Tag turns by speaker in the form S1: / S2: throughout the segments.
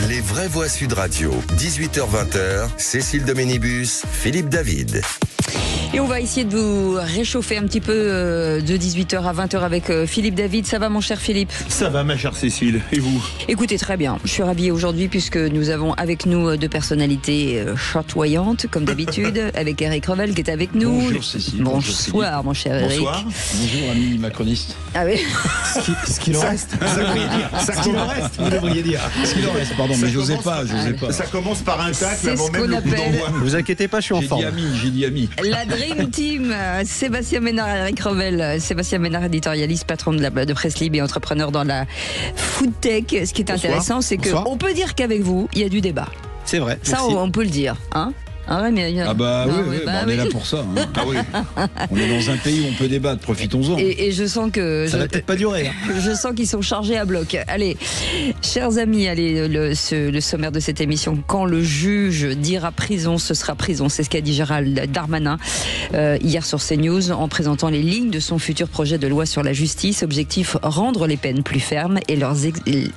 S1: Les vraies voix Sud Radio, 18h-20h, Cécile Doménibus, Philippe David.
S2: Et on va essayer de vous réchauffer un petit peu de 18h à 20h avec Philippe David. Ça va mon cher Philippe?
S3: Ça va ma chère Cécile, et vous?
S2: Écoutez, très bien. Je suis ravie aujourd'hui puisque nous avons avec nous deux personnalités chatoyantes comme d'habitude, avec Eric Revel qui est avec nous.
S4: Bonjour Cécile.
S2: Bonsoir mon cher Eric.
S3: Bonsoir.
S4: Bonjour ami macroniste.
S2: Ah oui.
S4: Ce qu'il en reste.
S3: Ce qu'il en reste, vous devriez dire.
S4: Ce qu'il en reste, pardon, mais j'osais pas.
S3: Ça commence par un tacle
S2: C'est
S3: avant
S2: ce
S3: même
S2: qu'on
S3: le coup
S2: appelle-
S3: d'envoi.
S4: Vous inquiétez pas, je suis en forme. J'ai dit ami.
S2: La Dream Team, Sébastien Ménard et Eric Revel. Sébastien Ménard, éditorialiste, patron de Presse Libre et entrepreneur dans la food tech. Ce qui est intéressant, c'est qu'on peut dire qu'avec vous, il y a du débat.
S4: C'est vrai.
S2: Ça, on peut le dire. Hein? Ah ouais, mais
S4: Ah bah oui,
S2: bah
S4: on est
S2: oui.
S4: là pour ça. Hein. Ah oui. On est dans un pays où on peut débattre, profitons-en.
S2: Et je sens que
S4: Ça va peut-être pas durer. Hein.
S2: je sens qu'ils sont chargés à bloc. Allez, chers amis, allez, le sommaire de cette émission. Quand le juge dira prison, ce sera prison. C'est ce qu'a dit Gérald Darmanin hier sur CNews en présentant les lignes de son futur projet de loi sur la justice. Objectif, rendre les peines plus fermes et leurs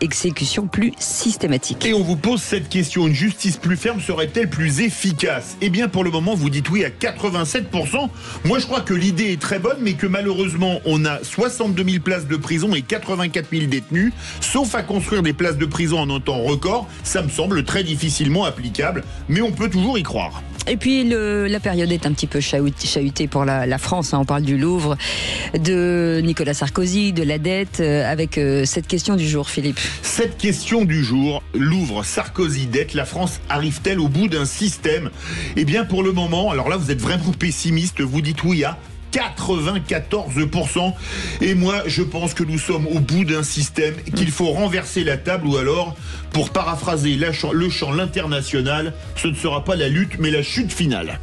S2: exécutions plus systématiques.
S3: Et on vous pose cette question, une justice plus ferme serait-elle plus efficace? Eh bien pour le moment vous dites oui à 87%. Moi je crois que l'idée est très bonne, mais que malheureusement on a 62 000 places de prison et 84 000 détenus. Sauf à construire des places de prison en un temps record, ça me semble très difficilement applicable, mais on peut toujours y croire.
S2: Et puis la période est un petit peu chahutée pour la France. Hein. On parle du Louvre, de Nicolas Sarkozy, de la dette, avec cette question du jour, Philippe.
S3: Cette question du jour, Louvre, Sarkozy, dette, la France arrive-t-elle au bout d'un système? Eh bien pour le moment, alors là vous êtes vraiment pessimiste, vous dites oui à 94%. Et moi, je pense que nous sommes au bout d'un système, qu'il faut renverser la table, ou alors, pour paraphraser le chant l'international, ce ne sera pas la lutte, mais la chute finale.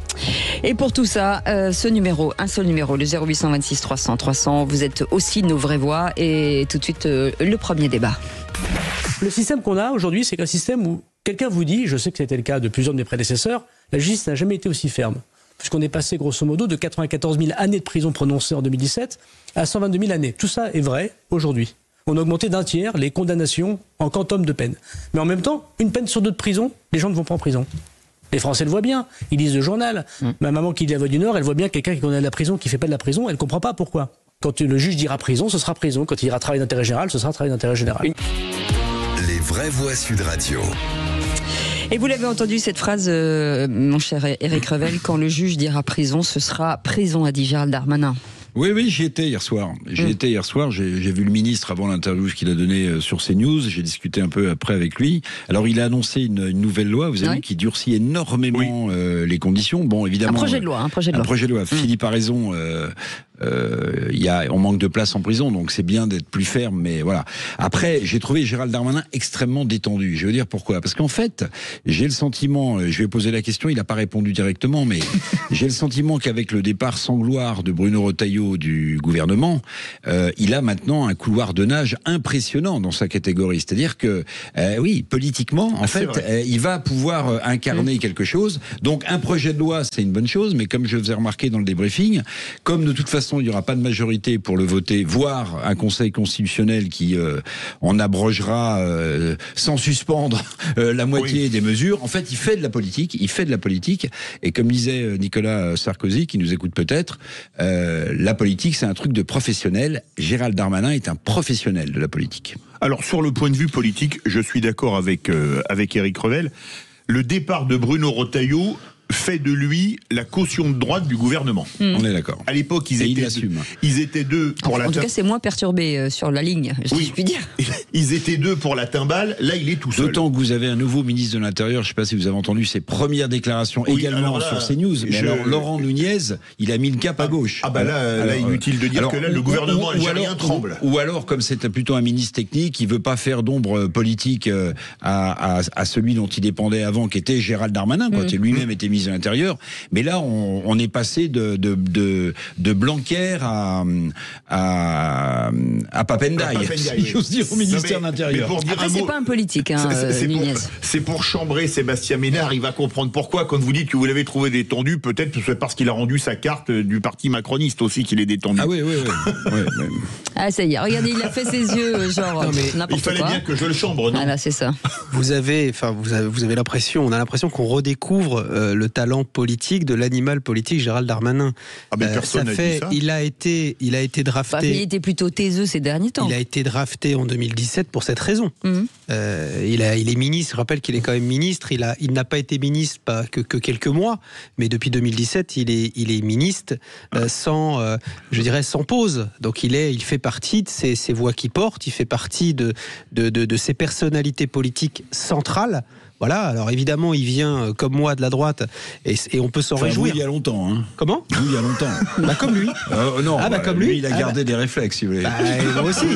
S2: Et pour tout ça, ce numéro, un seul numéro, le 0826 300 300, vous êtes aussi nos vraies voix. Et tout de suite, le premier débat.
S5: Le système qu'on a aujourd'hui, c'est qu'un système où quelqu'un vous dit, je sais que c'était le cas de plusieurs de mes prédécesseurs, la justice n'a jamais été aussi ferme. Puisqu'on est passé grosso modo de 94 000 années de prison prononcées en 2017 à 122 000 années. Tout ça est vrai aujourd'hui. On a augmenté d'un tiers les condamnations en quantum de peine. Mais en même temps, une peine sur deux de prison, les gens ne vont pas en prison. Les Français le voient bien, ils lisent le journal. Ma maman qui lit La Voix du Nord, elle voit bien quelqu'un qui condamne à la prison, qui ne fait pas de la prison, elle ne comprend pas pourquoi. Quand le juge dira prison, ce sera prison. Quand il dira travail d'intérêt général, ce sera travail d'intérêt général.
S1: Les vraies voix Sud Radio.
S2: Et vous l'avez entendu cette phrase, mon cher Eric Revel, quand le juge dira prison, ce sera prison, a dit Gérald Darmanin.
S4: Oui, j'y étais hier soir. J'ai vu le ministre avant l'interview qu'il a donnée sur CNews. J'ai discuté un peu après avec lui. Alors, il a annoncé une nouvelle loi, vous avez vu, qui durcit énormément les conditions. Bon, évidemment. Un
S2: projet de loi.
S4: Philippe a raison. On manque de place en prison, donc c'est bien d'être plus ferme, mais voilà. Après, j'ai trouvé Gérald Darmanin extrêmement détendu. Je veux dire pourquoi? Parce qu'en fait, j'ai le sentiment, je vais poser la question, il n'a pas répondu directement, mais j'ai le sentiment qu'avec le départ sans gloire de Bruno Retailleau du gouvernement, il a maintenant un couloir de nage impressionnant dans sa catégorie. C'est-à-dire que, oui, politiquement, en fait, il va pouvoir incarner quelque chose. Donc, un projet de loi, c'est une bonne chose, mais comme je faisais remarquer dans le débriefing, comme de toute façon, il n'y aura pas de majorité pour le voter, voire un conseil constitutionnel qui en abrogera sans suspendre la moitié des mesures. En fait, il fait de la politique. Et comme disait Nicolas Sarkozy, qui nous écoute peut-être, la politique, c'est un truc de professionnel. Gérald Darmanin est un professionnel de la politique.
S3: Alors, sur le point de vue politique, je suis d'accord avec Eric Revel. Le départ de Bruno Retailleau fait de lui la caution de droite du gouvernement.
S4: On est d'accord.
S3: À l'époque, ils étaient deux pour la...
S2: En tout cas, c'est moins perturbé sur la ligne, si je puis dire.
S3: Ils étaient deux pour la timbale, là, il est tout seul.
S4: D'autant que vous avez un nouveau ministre de l'Intérieur, je ne sais pas si vous avez entendu ses premières déclarations également sur CNews, mais alors Laurent Nunez, il a mis le cap à gauche.
S3: Ah bah là, inutile de dire que là, le gouvernement algérien tremble.
S4: Ou alors, comme c'était plutôt un ministre technique, il ne veut pas faire d'ombre politique à celui dont il dépendait avant, qui était Gérald Darmanin, quand il lui-même était ministre de l'Intérieur. Mais là, on est passé de Blanquer à Papendiaï, si j'ose dire, au ministère de l'Intérieur.
S2: Après, c'est pas un politique, Nunez.
S3: C'est pour chambrer Sébastien Ménard. Il va comprendre pourquoi. Quand vous dites que vous l'avez trouvé détendu, peut-être que c'est parce qu'il a rendu sa carte du parti macroniste aussi qu'il est détendu.
S4: Ah oui.
S2: Ah, ça y est, regardez, il a fait ses yeux, genre,
S3: Non, mais il
S2: n'importe
S3: fallait
S2: quoi.
S3: bien que je le chambre, non?
S2: Ah là, c'est ça.
S6: Vous avez l'impression, on a l'impression qu'on redécouvre le talent politique de l'animal politique Gérald Darmanin.
S3: Ah, mais personne n'a dit ça.
S6: Il a été
S2: Bah,
S6: drafté.
S2: il était plutôt taiseux ces derniers temps.
S6: Il a été drafté en 2017 pour cette raison. Il est ministre. Je rappelle qu'il est quand même ministre. Il n'a pas été ministre que quelques mois, mais depuis 2017, il est ministre sans pause. Donc il fait partie de ces voix qui portent. Il fait partie de ces personnalités politiques centrales. Voilà, alors évidemment, il vient comme moi de la droite et on peut s'en réjouir.
S4: Vous, il y a longtemps. Hein.
S6: Comment ?
S4: Vous, il y a longtemps.
S6: Bah, comme lui.
S4: Non,
S6: comme lui.
S4: Il a gardé des réflexes, si vous voulez.
S6: Moi aussi.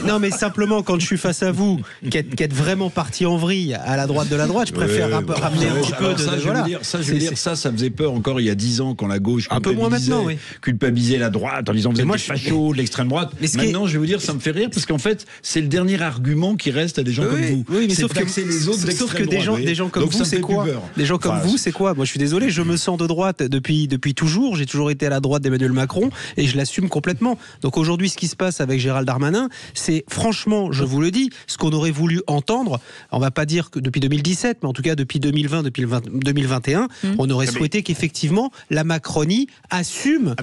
S6: Non, mais simplement, quand je suis face à vous, qui êtes vraiment parti en vrille à la droite de la droite, je préfère ramener un petit peu de.
S4: Ça faisait peur encore il y a 10 ans quand la gauche
S6: un peu moins maintenant, oui.
S4: Culpabilisait la droite en disant vous êtes des fachos, de l'extrême droite. Maintenant, je vais vous dire, ça me fait rire parce qu'en fait, c'est le dernier argument qui reste à des gens comme vous.
S6: Oui, mais
S4: sauf que c'est les autres d'extrême droite.
S6: Des gens comme vous, c'est quoi ? Des gens comme vous, c'est quoi ? Moi, je suis désolé, je me sens de droite depuis toujours. J'ai toujours été à la droite d'Emmanuel Macron et je l'assume complètement. Donc aujourd'hui, ce qui se passe avec Gérald Darmanin, c'est franchement, je vous le dis, ce qu'on aurait voulu entendre. On va pas dire que depuis 2017, mais en tout cas depuis 2021, on aurait souhaité qu'effectivement la Macronie assume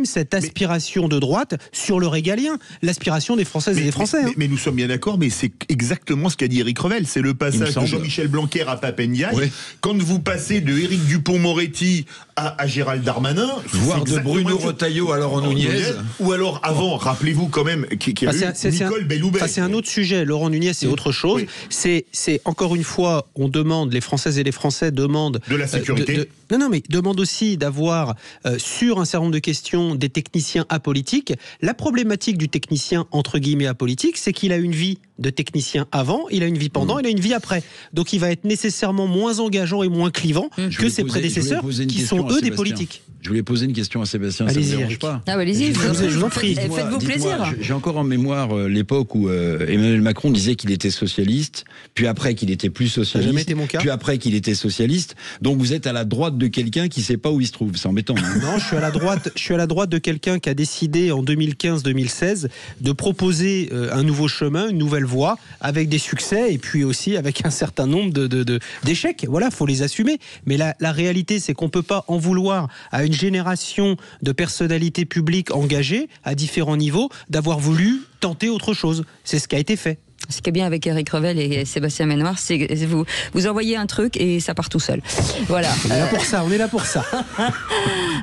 S6: cette aspiration de droite sur le régalien, l'aspiration des Françaises et des Français.
S3: Mais nous sommes bien d'accord, mais c'est exactement ce qu'a dit Éric Revel. C'est le passage de Jean-Michel Blanquer à Pape Ndiaye. Oui. Quand vous passez de Éric Dupond-Moretti à Gérald Darmanin,
S4: voire de Bruno Retailleau à Laurent Nunez,
S3: ou alors avant, rappelez-vous quand même qu'il y a eu Nicole Belloubet.
S6: C'est un autre sujet. Laurent Nunez, c'est autre chose. Oui. C'est encore une fois, on demande, les Françaises et les Français demandent
S3: de la sécurité.
S6: Mais demandent aussi d'avoir sur un certain nombre de questions des techniciens apolitiques. La problématique du technicien entre guillemets apolitique, c'est qu'il a une vie de technicien avant, il a une vie pendant, il a une vie après. Donc il va être nécessairement moins engageant et moins clivant que ses prédécesseurs qui sont eux des politiques.
S4: Je voulais poser une question à Sébastien, ça ne me dérange pas.
S2: Ah, allez-y, je
S6: vous en prie.
S2: Faites-vous plaisir.
S4: J'ai encore en mémoire l'époque où Emmanuel Macron disait qu'il était socialiste, puis après qu'il était plus socialiste,
S6: ça n'a jamais été mon cas.
S4: Puis après qu'il était socialiste. Donc vous êtes à la droite de quelqu'un qui ne sait pas où il se trouve. C'est embêtant. Hein.
S6: Non, je suis à la droite de quelqu'un qui a décidé en 2015-2016 de proposer un nouveau chemin, une nouvelle voie, avec des succès et puis aussi avec un certain nombre d'échecs. Voilà, faut les assumer. Mais la réalité, c'est qu'on ne peut pas en vouloir à une génération de personnalités publiques engagées à différents niveaux d'avoir voulu tenter autre chose. C'est ce qui a été fait.
S2: Ce qui est bien avec Éric Revel et Sébastien Ménoir, c'est que vous envoyez un truc et ça part tout seul. Voilà.
S6: On est là pour ça.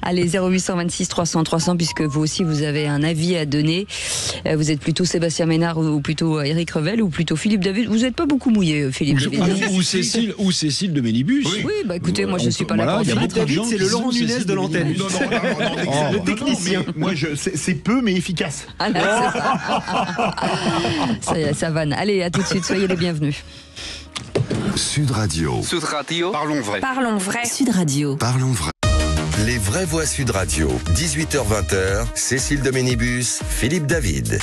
S2: Allez, 0826 300 300, puisque vous aussi vous avez un avis à donner. Vous êtes plutôt Sébastien Ménard ou plutôt Éric Revel ou plutôt Philippe David. Vous n'êtes pas beaucoup mouillé, Philippe David.
S4: Ou Cécile de Ménibus.
S2: Oui, bah écoutez, moi je suis pas là pour
S6: Philippe David, c'est le Laurent Nunez de l'antenne.
S3: Le technicien. Moi, c'est peu mais efficace.
S2: Ah là, c'est ça. Ça vanne. Allez, à tout de suite, soyez les bienvenus.
S1: Sud Radio.
S7: Sud Radio. Parlons vrai.
S8: Parlons vrai. Sud Radio.
S1: Parlons vrai. Les vraies voix Sud Radio. 18h-20h. Cécile de Ménibus, Philippe David.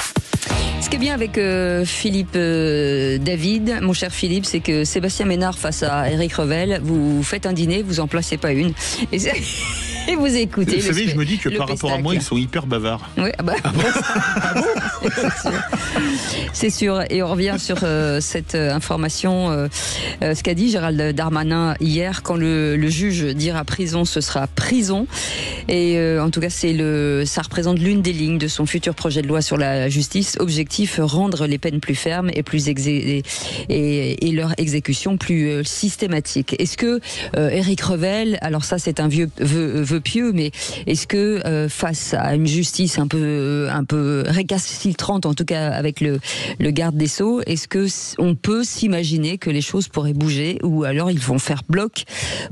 S2: Ce qui est bien avec Philippe David, mon cher Philippe, c'est que Sébastien Ménard face à Éric Revel, vous faites un dîner, vous en placez pas une. Et vous écoutez.
S3: Vous savez, je me dis que par rapport à moi, ils sont hyper bavards.
S2: Oui, c'est sûr. Et on revient sur cette information, ce qu'a dit Gérald Darmanin hier, quand le juge dira prison, ce sera prison. Et en tout cas, ça représente l'une des lignes de son futur projet de loi sur la justice. Objectif, rendre les peines plus fermes et leur exécution plus systématique. Est-ce que Éric Revel, alors ça c'est un vœu pieux, mais est-ce que face à une justice un peu récalcitrante, en tout cas avec le garde des Sceaux, est-ce que on peut s'imaginer que les choses pourraient bouger, ou alors ils vont faire bloc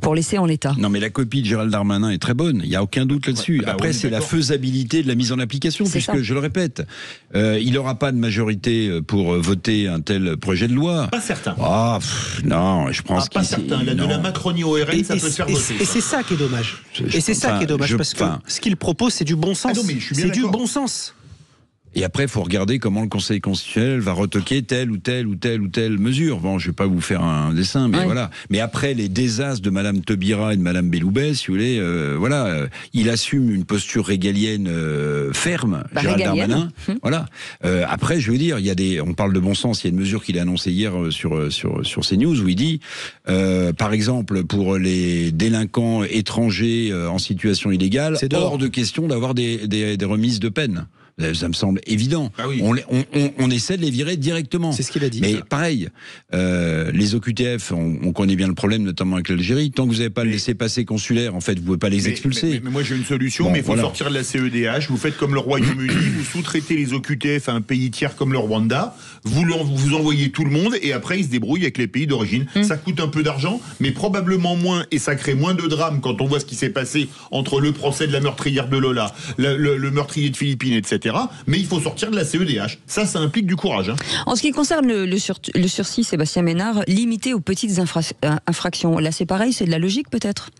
S2: pour laisser en l'état?
S4: Non, mais la copie de Gérald Darmanin est très bonne, il n'y a aucun doute là-dessus. Après, c'est la faisabilité de la mise en application, puisque, je le répète, il n'aura pas de majorité pour voter un tel projet de loi.
S3: Pas certain.
S4: Non, je pense
S3: pas certain. De la Macronie au RN, ça peut se faire voter.
S6: Et c'est ça qui est dommage. Parce que ce qu'il propose, c'est du bon sens. C'est du bon sens.
S4: Et après, il faut regarder comment le Conseil constitutionnel va retoquer telle ou telle ou telle ou telle mesure. Bon, je vais pas vous faire un dessin, mais voilà. Mais après les désastres de Madame Taubira et de Madame Belloubet, si vous voulez, il assume une posture régalienne ferme, Gérald Darmanin. Voilà. Après, je veux dire, on parle de bon sens. Il y a une mesure qu'il a annoncée hier sur CNews où il dit, par exemple, pour les délinquants étrangers en situation illégale, hors de question d'avoir des remises de peine. Ça me semble évident. Ah oui. On essaie de les virer directement.
S6: C'est ce qu'il a dit.
S4: Mais pareil, les OQTF, on connaît bien le problème, notamment avec l'Algérie. Tant que vous n'avez pas le laissez-passer consulaire, en fait, vous ne pouvez pas les expulser.
S3: Mais moi, j'ai une solution, mais il faut sortir de la CEDH. Vous faites comme le Royaume-Uni, vous sous-traitez les OQTF à un pays tiers comme le Rwanda, vous envoyez tout le monde, et après, ils se débrouillent avec les pays d'origine. Ça coûte un peu d'argent, mais probablement moins, et ça crée moins de drames quand on voit ce qui s'est passé entre le procès de la meurtrière de Lola, le meurtrier de Philippines, etc. Mais il faut sortir de la CEDH. Ça implique du courage.
S2: En ce qui concerne le sursis, Sébastien Ménard, limité aux petites infractions, là c'est pareil, c'est de la logique peut-être ?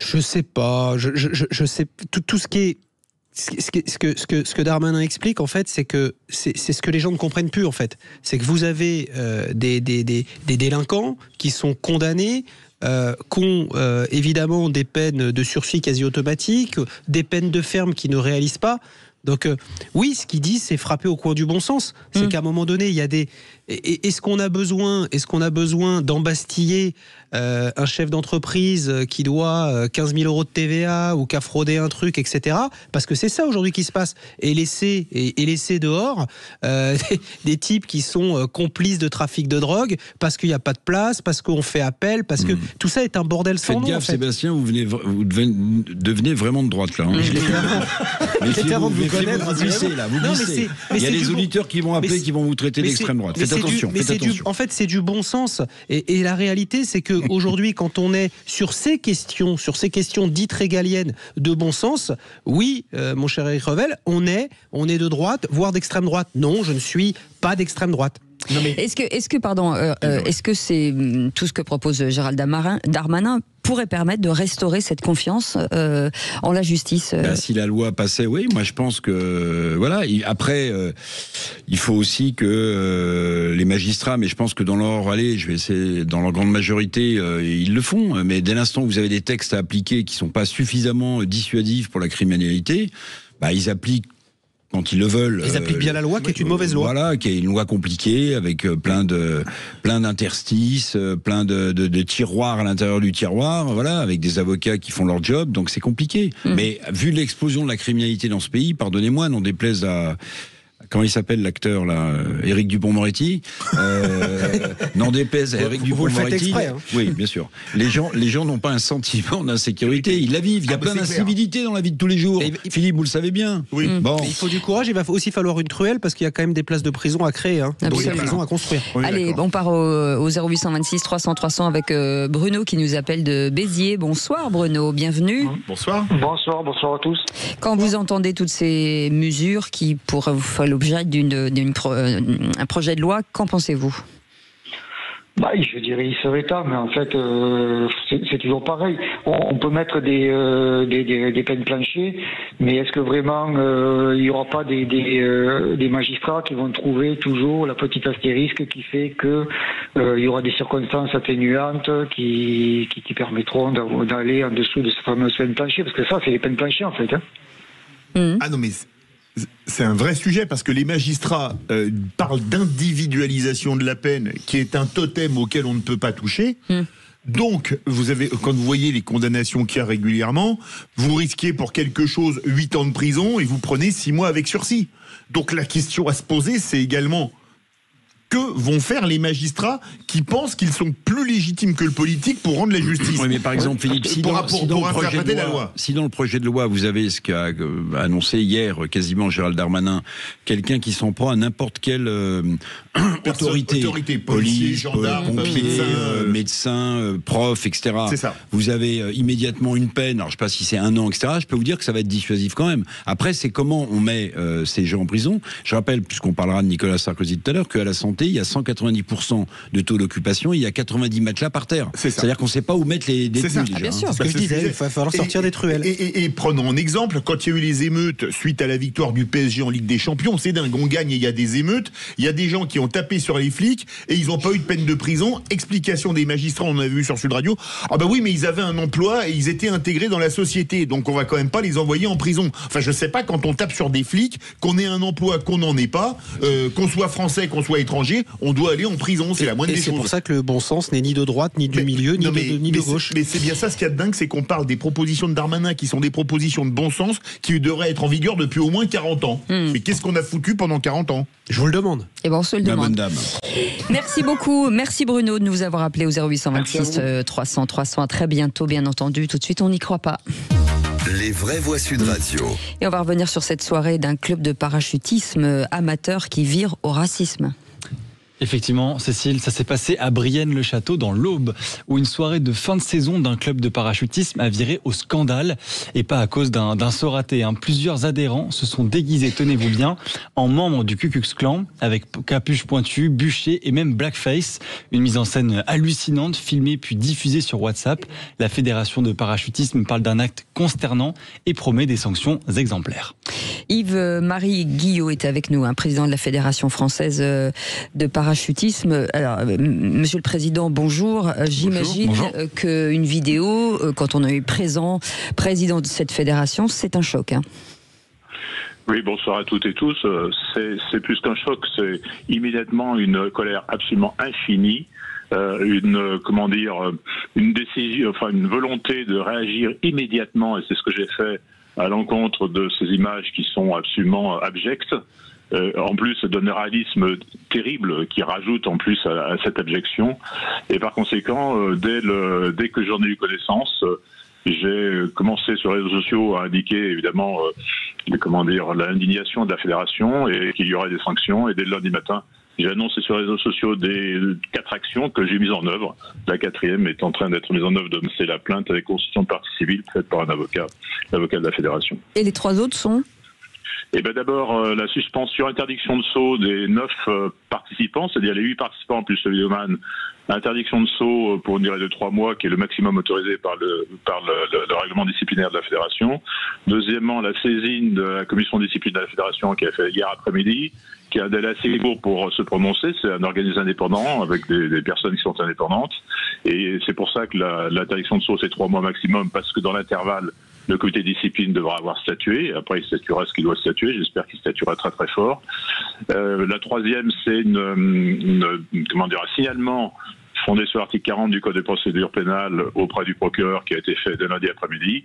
S6: Je sais pas. Je sais tout ce qui est. Ce que Darmanin explique, en fait, c'est que c'est ce que les gens ne comprennent plus, en fait. C'est que vous avez des délinquants qui sont condamnés, qui ont évidemment des peines de sursis quasi automatiques, des peines de ferme qui ne réalisent pas. Donc oui, ce qu'il dit, c'est frapper au coin du bon sens. C'est qu'à un moment donné, il y a des... Est-ce qu'on a besoin d'embastiller un chef d'entreprise qui doit 15 000 € de TVA ou qui a fraudé un truc, etc. Parce que c'est ça aujourd'hui qui se passe. Et laisser dehors des types qui sont complices de trafic de drogue parce qu'il n'y a pas de place, parce qu'on fait appel, parce que tout ça est un bordel sans nom.
S4: Faites gaffe, Sébastien, vous devenez vraiment de droite là. Hein.
S6: Je l'étais avant de vous connaître.
S4: Vous glissez là, vous glissez. Il y a des auditeurs qui vont appeler, qui vont vous traiter d'extrême droite. Faites attention.
S6: En fait, c'est du bon sens. Et la réalité, c'est que aujourd'hui, quand on est sur ces questions dites régaliennes de bon sens, oui, mon cher Éric Revel, on est de droite, voire d'extrême droite. Non, je ne suis pas d'extrême droite.
S2: Non mais... Est-ce que c'est tout ce que propose Gérald Darmanin pourrait permettre de restaurer cette confiance en la justice
S4: Si la loi passait, oui, moi je pense que voilà. Après, il faut aussi que les magistrats, mais je pense que dans leur dans leur grande majorité, ils le font. Mais dès l'instant où vous avez des textes à appliquer qui sont pas suffisamment dissuasifs pour la criminalité, ils appliquent. Quand ils le veulent.
S6: Ils appliquent bien la loi, qui est une mauvaise loi.
S4: Voilà, qui est une loi compliquée, avec plein d'interstices, plein de tiroirs à l'intérieur du tiroir, voilà, avec des avocats qui font leur job, donc c'est compliqué. Mais vu l'explosion de la criminalité dans ce pays, pardonnez-moi, n'en déplaise à... Comment il s'appelle l'acteur là, Éric Dupond-Moretti, n'en déplaise à Éric Dupond-Moretti.
S6: Hein.
S4: Oui, bien sûr. Les gens n'ont pas un sentiment d'insécurité, ils la vivent. Il y a plein d'incivilité dans la vie de tous les jours. Philippe, vous le savez bien.
S3: Oui.
S4: Bon.
S6: Il faut du courage. Il va aussi falloir une truelle parce qu'il y a quand même des places de prison à créer, donc des prisons à construire.
S2: Oui, allez, on part au 0826 300 300 avec Bruno qui nous appelle de Béziers. Bonsoir Bruno, bienvenue.
S3: Bonsoir.
S7: Bonsoir à tous.
S2: Quand vous entendez toutes ces mesures qui pourraient vous faire l'objet d'un projet de loi, qu'en pensez-vous ?
S7: Je dirais il serait temps, mais en fait c'est toujours pareil. On peut mettre des peines planchées, mais est-ce que vraiment il n'y aura pas des magistrats qui vont trouver toujours la petite astérisque qui fait que il y aura des circonstances atténuantes qui permettront d'aller en dessous de ces fameuses peines planchées, parce que ça c'est les peines planchées en fait.
S3: Ah non mais c'est un vrai sujet parce que les magistrats parlent d'individualisation de la peine qui est un totem auquel on ne peut pas toucher. Donc, quand vous voyez les condamnations qu'il y a régulièrement, vous risquez pour quelque chose 8 ans de prison et vous prenez 6 mois avec sursis. Donc la question à se poser, c'est également... Que vont faire les magistrats qui pensent qu'ils sont plus légitimes que le politique pour rendre la justice ?
S4: Oui, mais par exemple, Philippe, si dans le projet de loi, vous avez ce qu'a annoncé hier quasiment Gérald Darmanin, quelqu'un qui s'en prend à n'importe quelle autorité,
S3: policier, gendarme,
S4: pompier, médecin, prof, etc.
S3: C'est ça.
S4: Vous avez immédiatement une peine, alors je ne sais pas si c'est 1 an, etc. Je peux vous dire que ça va être dissuasif quand même. Après, c'est comment on met ces gens en prison. Je rappelle, puisqu'on parlera de Nicolas Sarkozy tout à l'heure, qu'à la santé, santé, il y a 190% de taux d'occupation, il y a 90 matelas par terre. C'est-à-dire qu'on ne sait pas où mettre les détenus déjà.
S2: Bien sûr.
S6: C'est ce que je disais, il va falloir sortir des truelles.
S3: Et prenons un exemple, quand il y a eu les émeutes suite à la victoire du PSG en Ligue des Champions, c'est dingue, on gagne et il y a des émeutes, il y a des gens qui ont tapé sur les flics et ils n'ont pas eu de peine de prison. Explication des magistrats, on a vu sur Sud Radio, ah bah oui mais ils avaient un emploi et ils étaient intégrés dans la société, donc on va quand même pas les envoyer en prison. Enfin je sais pas, quand on tape sur des flics, qu'on ait un emploi, qu'on n'en ait pas, qu'on soit français, qu'on soit étranger, on doit aller en prison, c'est la moindre des choses.
S6: C'est pour ça que le bon sens n'est ni de droite, ni du milieu, ni de gauche.
S3: Mais c'est bien ça, ce qu'il y a de dingue, c'est qu'on parle des propositions de Darmanin qui sont des propositions de bon sens, qui devraient être en vigueur depuis au moins 40 ans. Mais qu'est-ce qu'on a foutu pendant 40 ans?
S6: Je vous le demande.
S2: Et bon, on se le demande.
S4: Bonne dame.
S2: Merci beaucoup. Merci Bruno de nous avoir appelé au 0826 300 300. À très bientôt, bien entendu. Tout de suite, on n'y croit pas.
S1: Les vraies voix Sud Radio.
S2: Et on va revenir sur cette soirée d'un club de parachutisme amateur qui vire au racisme.
S8: Effectivement, Cécile, ça s'est passé à Brienne-le-Château dans l'Aube, où une soirée de fin de saison d'un club de parachutisme a viré au scandale, et pas à cause d'un saut raté. Plusieurs adhérents se sont déguisés, tenez-vous bien, en membres du Ku Klux Klan, avec capuche pointue, bûcher et même blackface. Une mise en scène hallucinante, filmée puis diffusée sur WhatsApp. La fédération de parachutisme parle d'un acte consternant et promet des sanctions exemplaires.
S2: Yves-Marie Guillot est avec nous, président de la Fédération française de parachutisme. Alors, Monsieur le Président, bonjour. J'imagine qu'une vidéo, quand on est président de cette fédération, c'est un choc.
S9: Oui, bonsoir à toutes et tous. C'est plus qu'un choc, c'est immédiatement une colère absolument infinie. Une décision, enfin une volonté de réagir immédiatement, et c'est ce que j'ai fait à l'encontre de ces images qui sont absolument abjectes. En plus d'un réalisme terrible qui rajoute en plus à cette abjection. Et par conséquent, dès que j'en ai eu connaissance, j'ai commencé sur les réseaux sociaux à indiquer évidemment l'indignation de la fédération et qu'il y aurait des sanctions. Et dès le lundi matin, j'ai annoncé sur les réseaux sociaux des 4 actions que j'ai mises en œuvre. La 4e est en train d'être mise en œuvre, c'est la plainte avec constitution de partie civile faite par un avocat, l'avocat de la fédération.
S2: Et les 3 autres sont ?
S9: Eh ben d'abord, la suspension, interdiction de saut des 9 participants, c'est-à-dire les 8 participants plus le vidéoman. Interdiction de saut pour une durée de 3 mois, qui est le maximum autorisé par le règlement disciplinaire de la fédération. Deuxièmement, la saisine de la commission de discipline de la fédération qui a fait hier après-midi, qui a un délai assez court pour se prononcer. C'est un organisme indépendant avec des personnes qui sont indépendantes. Et c'est pour ça que l'interdiction de saut, c'est 3 mois maximum, parce que dans l'intervalle, le comité de discipline devra avoir statué. Après, il statuera ce qu'il doit statuer. J'espère qu'il statuera très très fort. La 3e, c'est un signalement fondé sur l'article 40 du Code de procédure pénale auprès du procureur qui a été fait dès lundi après-midi.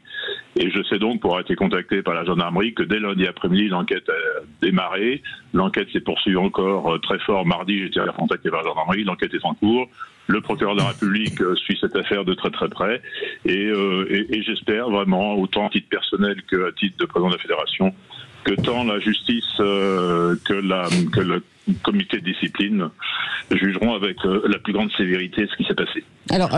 S9: Et je sais donc, pour avoir été contacté par la gendarmerie, que dès lundi après-midi, l'enquête a démarré. L'enquête s'est poursuivie encore très fort. Mardi, j'ai été contacté par la gendarmerie. L'enquête est en cours. Le procureur de la République suit cette affaire de très très près. Et j'espère vraiment, autant à titre personnel qu'à titre de président de la fédération, que tant la justice que le comité de discipline jugeront avec la plus grande sévérité ce qui s'est passé.
S2: Alors,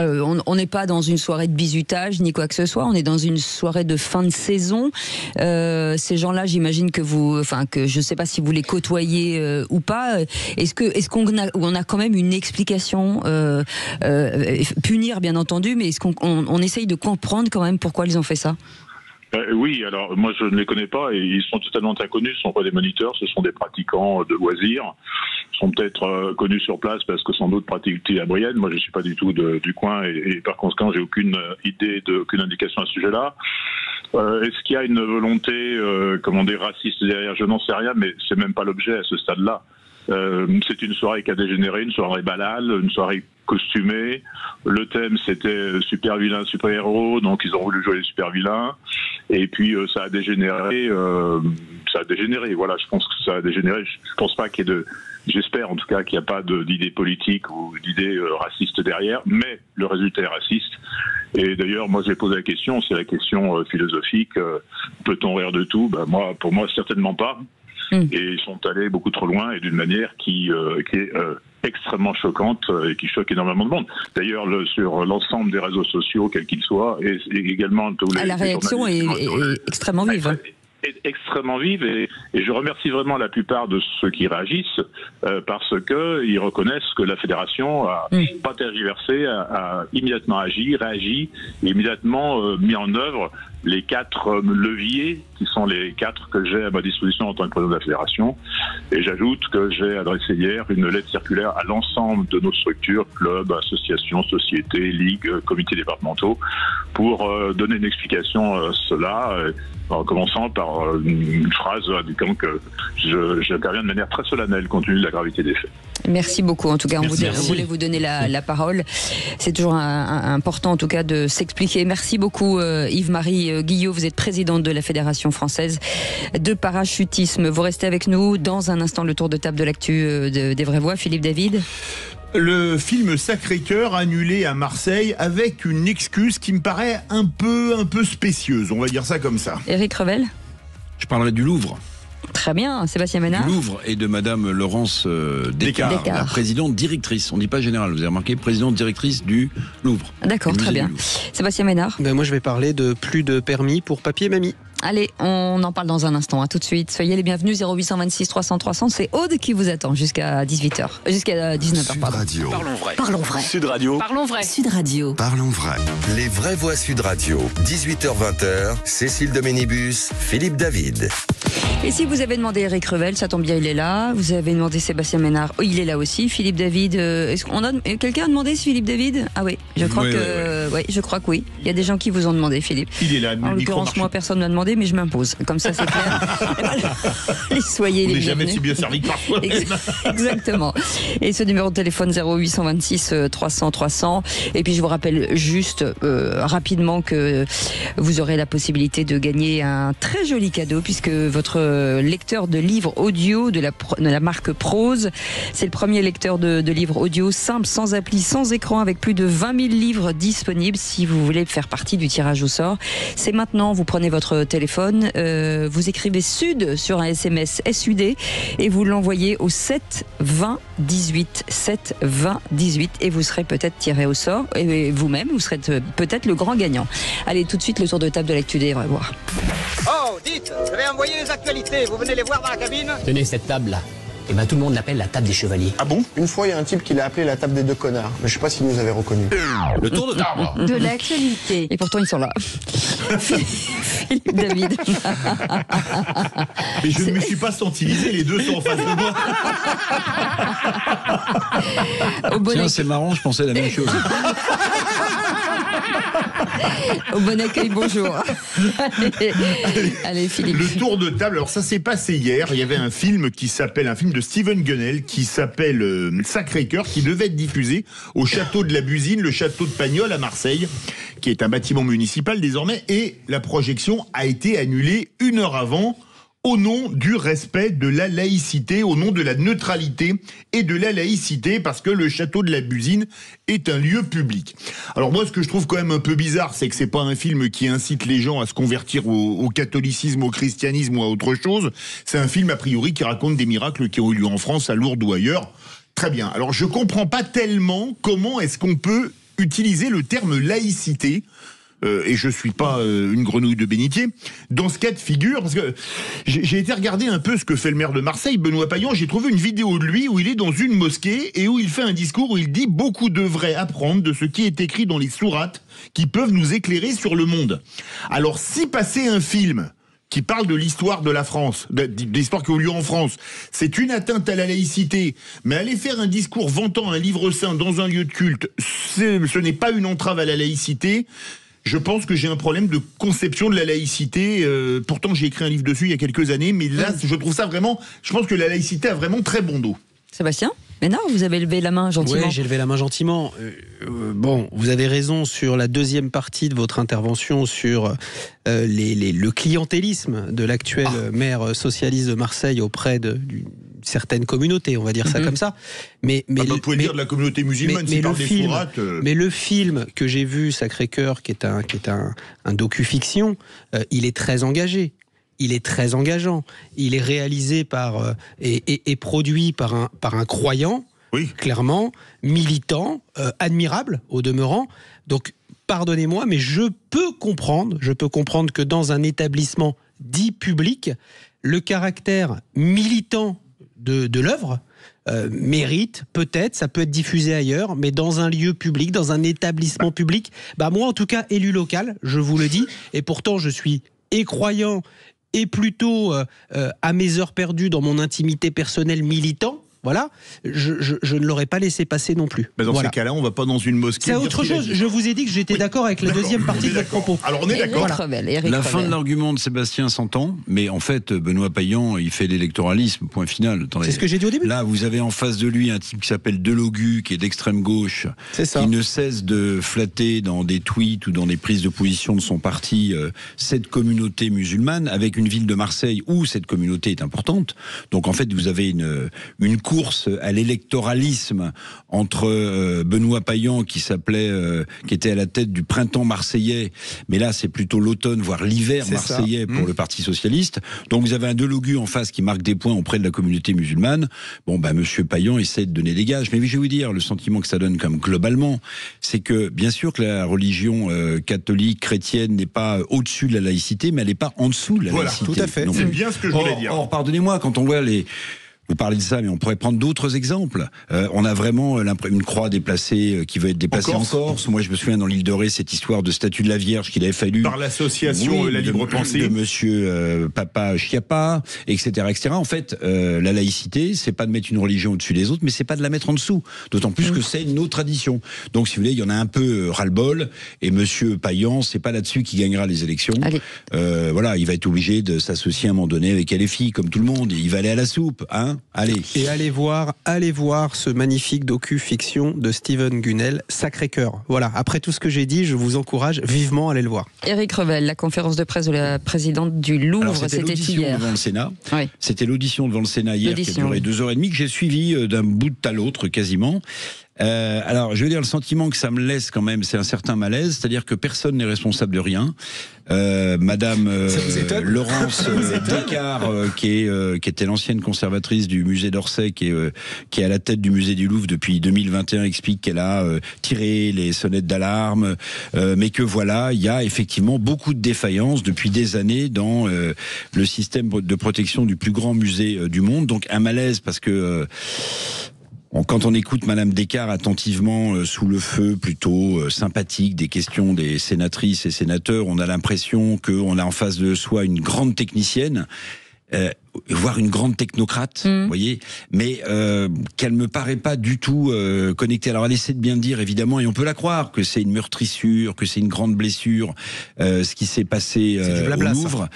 S2: on n'est pas dans une soirée de bizutage ni quoi que ce soit, on est dans une soirée de fin de saison. Ces gens-là, j'imagine que je ne sais pas si vous les côtoyez ou pas. Est-ce qu'on a quand même une explication, punir bien entendu, mais est-ce qu'on essaye de comprendre quand même pourquoi ils ont fait ça ?
S9: Oui, alors moi je ne les connais pas et ils sont totalement inconnus, ce ne sont pas des moniteurs, ce sont des pratiquants de loisirs. Ils sont peut-être connus sur place parce que sans doute pratiquent à Brienne. Moi je ne suis pas du tout du coin et par conséquent j'ai aucune idée, aucune indication à ce sujet-là. Est-ce qu'il y a une volonté raciste derrière? Je n'en sais rien, mais c'est même pas l'objet à ce stade-là. C'est une soirée qui a dégénéré, une soirée banale, une soirée costumée. Le thème c'était super vilain, super héros, donc ils ont voulu jouer les super vilains. Et puis ça a dégénéré. Voilà, je pense que ça a dégénéré. Je pense pas qu'il y ait j'espère en tout cas qu'il n'y a pas d'idée politique ou d'idée raciste derrière, mais le résultat est raciste. Et d'ailleurs, moi j'ai posé la question, c'est la question philosophique. Peut-on rire de tout? Pour moi, certainement pas. Et ils sont allés beaucoup trop loin et d'une manière qui est extrêmement choquante et qui choque énormément de monde. D'ailleurs, sur l'ensemble des réseaux sociaux, quels qu'ils soient, et également...
S2: La réaction est extrêmement vive.
S9: est extrêmement vive et je remercie vraiment la plupart de ceux qui réagissent parce qu'ils reconnaissent que la fédération a pas tergiversé, a immédiatement réagi, immédiatement mis en œuvre les 4 leviers qui sont les 4 que j'ai à ma disposition en tant que président de la fédération. Et j'ajoute que j'ai adressé hier une lettre circulaire à l'ensemble de nos structures, clubs, associations, sociétés, ligues, comités départementaux, pour donner une explication à cela, en commençant par une phrase indiquant que j'interviens de manière très solennelle compte tenu de la gravité des faits.
S2: Merci beaucoup. En tout cas, on voulait vous donner la parole. C'est toujours important, en tout cas, de s'expliquer. Merci beaucoup, Yves-Marie Guillot. Vous êtes présidente de la Fédération française de parachutisme. Vous restez avec nous. Dans un instant, le tour de table de l'actu des Vraies Voix. Philippe David.
S3: Le film Sacré-Cœur annulé à Marseille avec une excuse qui me paraît un peu spécieuse. On va dire ça comme ça.
S2: Éric Revel.
S4: Je parlerai du Louvre.
S2: Très bien, Sébastien Ménard.
S4: Du Louvre et de Madame Laurence Descartes, la présidente directrice. On ne dit pas générale, vous avez remarqué, présidente directrice du Louvre.
S2: D'accord, très bien. Sébastien Ménard.
S6: Moi, je vais parler de plus de permis pour papy et mamie.
S2: Allez, on en parle dans un instant. À tout de suite. Soyez les bienvenus. 0826 300 300. C'est Aude qui vous attend jusqu'à 18h. Jusqu'à 19h, pardon.
S1: Radio.
S10: Parlons vrai.
S2: Parlons vrai.
S10: Sud Radio.
S2: Parlons vrai. Sud Radio.
S1: Parlons vrai. Les vraies voix Sud Radio. 18h-20h. Cécile de Ménibus, Philippe David.
S2: Et si vous avez demandé Éric Revel, ça tombe bien, il est là. Vous avez demandé Sébastien Ménard, il est là aussi. Philippe David, est-ce qu'on a quelqu'un a demandé Philippe David? Ah oui, je crois je crois que oui. Il y a des gens qui vous ont demandé, Philippe.
S3: Il est là.
S2: En l'occurrence, moi, personne ne m'a demandé, mais je m'impose. Comme ça, c'est clair. Et soyez les bienvenus.
S3: On n'est jamais si bien servi que parfois.
S2: Exactement. Et ce numéro de téléphone 0826 300 300. Et puis je vous rappelle juste rapidement que vous aurez la possibilité de gagner un très joli cadeau puisque votre lecteur de livres audio de la marque Prose, c'est le premier lecteur de livres audio simple, sans appli, sans écran, avec plus de 20 000 livres disponibles. Si vous voulez faire partie du tirage au sort, c'est maintenant. Vous prenez votre téléphone, vous écrivez Sud sur un SMS SUD et vous l'envoyez au 7 20 18 7 20 18 et vous serez peut-être tiré au sort et vous-même vous serez peut-être le grand gagnant. Allez, tout de suite le tour de table de l'actu des Vraies Voix.
S11: Oh, dites, je vais envoyer les actualités, vous venez les voir dans la cabine?
S12: Tenez cette table-là. Et ben tout le monde l'appelle la table des chevaliers.
S13: Ah bon? Une fois, il y a un type qui l'a appelé la table des 2 connards. Mais je sais pas s'il nous avait reconnu.
S4: Le tour de table
S2: de l'actualité. Et pourtant, ils sont là. Philippe David.
S3: Mais je ne me suis pas sentilisé, les deux sont en face de moi.
S4: Tiens, c'est marrant, je pensais la même chose.
S2: Au bon accueil, bonjour. Allez, Philippe.
S3: Le tour de table, alors ça s'est passé hier. Il y avait un film de Steven Gunnell qui s'appelle Sacré-Cœur, qui devait être diffusé au château de la Busine, le château de Pagnol à Marseille, qui est un bâtiment municipal désormais, et la projection a été annulée 1 heure avant, au nom du respect de la laïcité, au nom de la neutralité et de la laïcité, parce que le château de la Busine est un lieu public. Alors moi, ce que je trouve quand même un peu bizarre, c'est que c'est pas un film qui incite les gens à se convertir au catholicisme, au christianisme ou à autre chose. C'est un film, a priori, qui raconte des miracles qui ont eu lieu en France, à Lourdes ou ailleurs. Très bien. Alors je comprends pas tellement comment est-ce qu'on peut utiliser le terme laïcité, et je suis pas une grenouille de bénitier, dans ce cas de figure, parce que j'ai été regarder un peu ce que fait le maire de Marseille, Benoît Payan. J'ai trouvé une vidéo de lui où il est dans une mosquée et où il fait un discours où il dit « Beaucoup devraient apprendre de ce qui est écrit dans les sourates qui peuvent nous éclairer sur le monde ». Alors si passer un film qui parle de l'histoire de la France, de l'histoire qui a eu lieu en France, c'est une atteinte à la laïcité, mais aller faire un discours vantant un livre saint dans un lieu de culte, ce n'est pas une entrave à la laïcité. Je pense que j'ai un problème de conception de la laïcité. Pourtant, j'ai écrit un livre dessus il y a quelques années, mais là, je trouve ça vraiment... Je pense que la laïcité a vraiment très bon dos.
S2: Sébastien ? Mais non, vous avez levé la main gentiment.
S6: Oui, j'ai levé la main gentiment. Bon, vous avez raison sur la deuxième partie de votre intervention sur le clientélisme de l'actuel maire socialiste de Marseille auprès d'une certaine communauté, on va dire ça comme ça. Mais
S3: vous pouvez dire de la communauté musulmane, s'il parle des sourates.
S6: Mais le film que j'ai vu, Sacré-Cœur, qui est un docu-fiction, il est très engagé. Il est très engageant. Il est réalisé et produit par un croyant, oui, clairement, militant, admirable au demeurant. Donc, pardonnez-moi, mais je peux comprendre que dans un établissement dit public, le caractère militant de l'œuvre mérite, peut-être, ça peut être diffusé ailleurs, mais dans un lieu public, dans un établissement public. Moi, en tout cas, élu local, je vous le dis, et pourtant je suis croyant et plutôt à mes heures perdues dans mon intimité personnelle militant. Voilà, je ne l'aurais pas laissé passer non plus.
S3: Dans ces cas-là, on ne va pas dans une mosquée.
S6: C'est autre chose. Je vous ai dit que j'étais d'accord avec la deuxième partie de votre propos.
S3: Alors on est d'accord.
S4: La fin de l'argument de Sébastien s'entend, mais en fait, Benoît Payan, il fait l'électoralisme, point final. Attendez.
S6: C'est ce que j'ai dit au début.
S4: Là, vous avez en face de lui un type qui s'appelle Delogu, qui est d'extrême gauche, qui ne cesse de flatter dans des tweets ou dans des prises de position de son parti cette communauté musulmane, avec une ville de Marseille où cette communauté est importante. Donc en fait, vous avez une course à l'électoralisme entre Benoît Payan qui était à la tête du printemps marseillais, mais là c'est plutôt l'automne voire l'hiver marseillais pour le Parti socialiste. Donc vous avez un Delogu en face qui marque des points auprès de la communauté musulmane. Monsieur Payan essaie de donner des gages, mais je vais vous dire, le sentiment que ça donne comme globalement, c'est que bien sûr que la religion catholique chrétienne n'est pas au-dessus de la laïcité, mais elle n'est pas en dessous de la laïcité.
S3: Tout à fait. C'est bien ce que je voulais dire.
S4: Or, pardonnez-moi, quand on voit vous parlez de ça, mais on pourrait prendre d'autres exemples. On a vraiment une croix déplacée qui veut être déplacée en Corse. Moi, je me souviens dans l'île de Ré, cette histoire de statue de la Vierge qu'il avait fallu...
S3: Par l'association La Libre Pensée.
S4: De monsieur Papa Chiappa, etc., etc. En fait, la laïcité, c'est pas de mettre une religion au-dessus des autres, mais c'est pas de la mettre en dessous. D'autant plus que c'est nos traditions. Donc, si vous voulez, il y en a un peu ras-le-bol. Et monsieur Payan, c'est pas là-dessus qu'il gagnera les élections. Voilà, il va être obligé de s'associer à un moment donné avec LFI, comme tout le monde. Et il va aller à la soupe, hein. Allez.
S6: Et allez voir ce magnifique docu-fiction de Steven Gunnell, Sacré-Cœur. Voilà, après tout ce que j'ai dit, je vous encourage vivement à aller le voir.
S2: Éric Revel, la conférence de presse de la présidente du Louvre, c'était hier.
S4: Devant le Sénat. Oui. C'était l'audition devant le Sénat hier qui a duré 2h30, que j'ai suivi d'un bout à l'autre quasiment. Alors, je veux dire, le sentiment que ça me laisse quand même, c'est un certain malaise, c'est-à-dire que personne n'est responsable de rien. Madame Laurence Descartes, qui était l'ancienne conservatrice du musée d'Orsay, qui est à la tête du musée du Louvre depuis 2021, explique qu'elle a tiré les sonnettes d'alarme, mais que voilà, il y a effectivement beaucoup de défaillances depuis des années dans le système de protection du plus grand musée du monde. Donc un malaise parce que quand on écoute Madame Descartes attentivement, sous le feu, plutôt sympathique des questions des sénatrices et sénateurs, on a l'impression qu'on a en face de soi une grande technicienne, voire une grande technocrate, vous voyez, mais qu'elle me paraît pas du tout connectée. Alors elle essaie de bien dire, évidemment, et on peut la croire, que c'est une meurtrissure, que c'est une grande blessure, ce qui s'est passé au Louvre.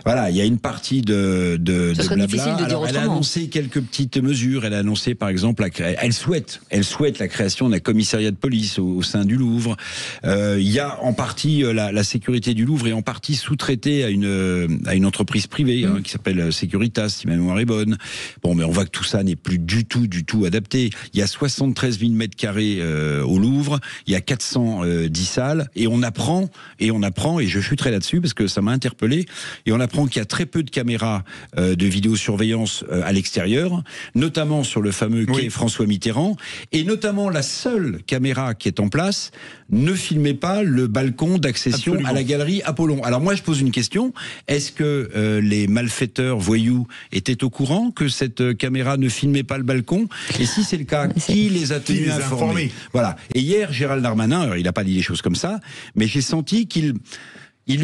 S4: Voilà, il y a une partie de blabla. Alors elle a annoncé quelques petites mesures. Elle a annoncé, par exemple, elle souhaite la création d'un commissariat de police au sein du Louvre. Il y a en partie la sécurité du Louvre est en partie sous-traitée à une entreprise privée qui s'appelle Securitas, si ma mémoire est bonne. Bon, mais on voit que tout ça n'est plus du tout adapté. Il y a 73 000 mètres carrés au Louvre, il y a 410 salles, et on apprend, et je chuterai là-dessus parce que ça m'a interpellé, et on apprend qu'il y a très peu de caméras de vidéosurveillance à l'extérieur, notamment sur le fameux quai François Mitterrand, et notamment la seule caméra qui est en place ne filmait pas le balcon d'accession à la galerie Apollon. Alors moi je pose une question, est-ce que les malfaiteurs voyous étaient au courant que cette caméra ne filmait pas le balcon? Et si c'est le cas, qui les a tenus informés? Voilà. Et hier, Gérald Darmanin, alors, il n'a pas dit les choses comme ça, mais j'ai senti qu'il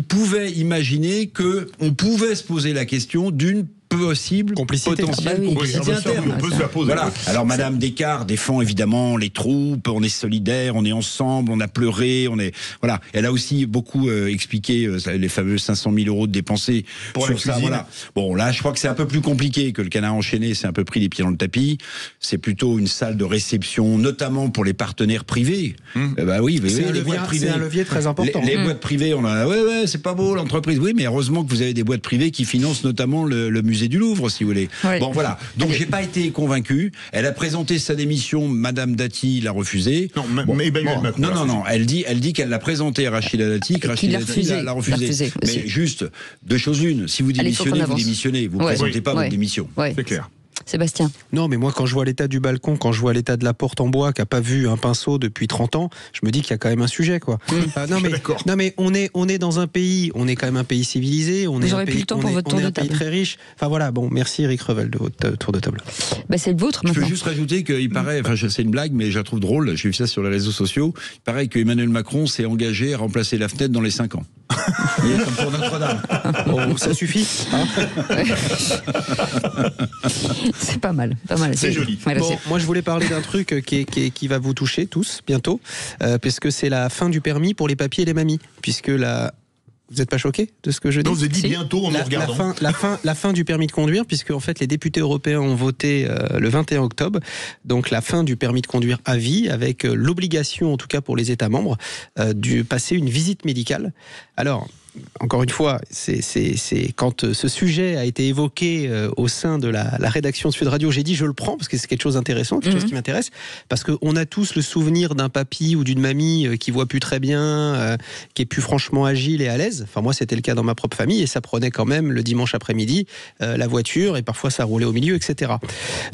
S4: pouvait imaginer qu'on pouvait se poser la question d'une potentielle complicité interne.
S3: On peut se la poser.
S4: Voilà. Alors Madame Descartes défend évidemment les troupes, on est solidaires, on est ensemble, on a pleuré, voilà. Elle a aussi beaucoup expliqué les fameux 500 000 € de dépensés
S3: pour
S4: sur ça. Voilà. Bon, là, je crois que c'est un peu plus compliqué que le Canard enchaîné. C'est un peu pris les pieds dans le tapis. C'est plutôt une salle de réception, notamment pour les partenaires privés. Bah oui,
S6: c'est un levier très important.
S4: Les boîtes privées, on a c'est pas beau l'entreprise. Oui, mais heureusement que vous avez des boîtes privées qui financent notamment le musée du Louvre, si vous voulez. Oui. Bon, voilà. Donc, j'ai pas été convaincu. Elle a présenté sa démission. Madame Dati l'a refusée. Non. Elle dit qu'elle l'a présentée à Rachida Dati. Rachida Dati l'a refusée. Mais juste, deux choses l'une. Si vous démissionnez, vous démissionnez. Vous présentez pas votre démission.
S2: C'est
S3: clair.
S2: Sébastien.
S6: Non, mais moi, quand je vois l'état du balcon, quand je vois l'état de la porte en bois qui n'a pas vu un pinceau depuis 30 ans, je me dis qu'il y a quand même un sujet, quoi. Non, mais on est dans un pays, on est quand même un pays civilisé, on est un pays très riche. Enfin voilà, bon, merci Eric Revel de votre tour de table.
S2: C'est le vôtre maintenant.
S4: Je peux juste rajouter qu'il paraît, c'est une blague, mais je la trouve drôle, j'ai vu ça sur les réseaux sociaux, il paraît qu'Emmanuel Macron s'est engagé à remplacer la fenêtre dans les 5 ans. Comme pour Notre-Dame.
S6: Bon, ça suffit.
S2: C'est pas mal.
S3: C'est joli.
S6: Bon, moi je voulais parler d'un truc qui va vous toucher tous bientôt, puisque c'est la fin du permis pour les papiers et les mamies, puisque vous n'êtes pas choqués de ce que je dis?
S3: Non, vous avez dit bientôt en nous regardant.
S6: La fin du permis de conduire, puisque en fait les députés européens ont voté le 21 octobre, donc la fin du permis de conduire à vie, avec l'obligation, en tout cas pour les États membres, de passer une visite médicale. Alors, encore une fois, c'est quand ce sujet a été évoqué au sein de la rédaction de Sud Radio, j'ai dit je le prends parce que c'est quelque chose d'intéressant, quelque chose qui m'intéresse, parce qu'on a tous le souvenir d'un papy ou d'une mamie qui voit plus très bien, qui est plus franchement agile et à l'aise. Enfin moi c'était le cas dans ma propre famille et ça prenait quand même le dimanche après-midi la voiture et parfois ça roulait au milieu, etc.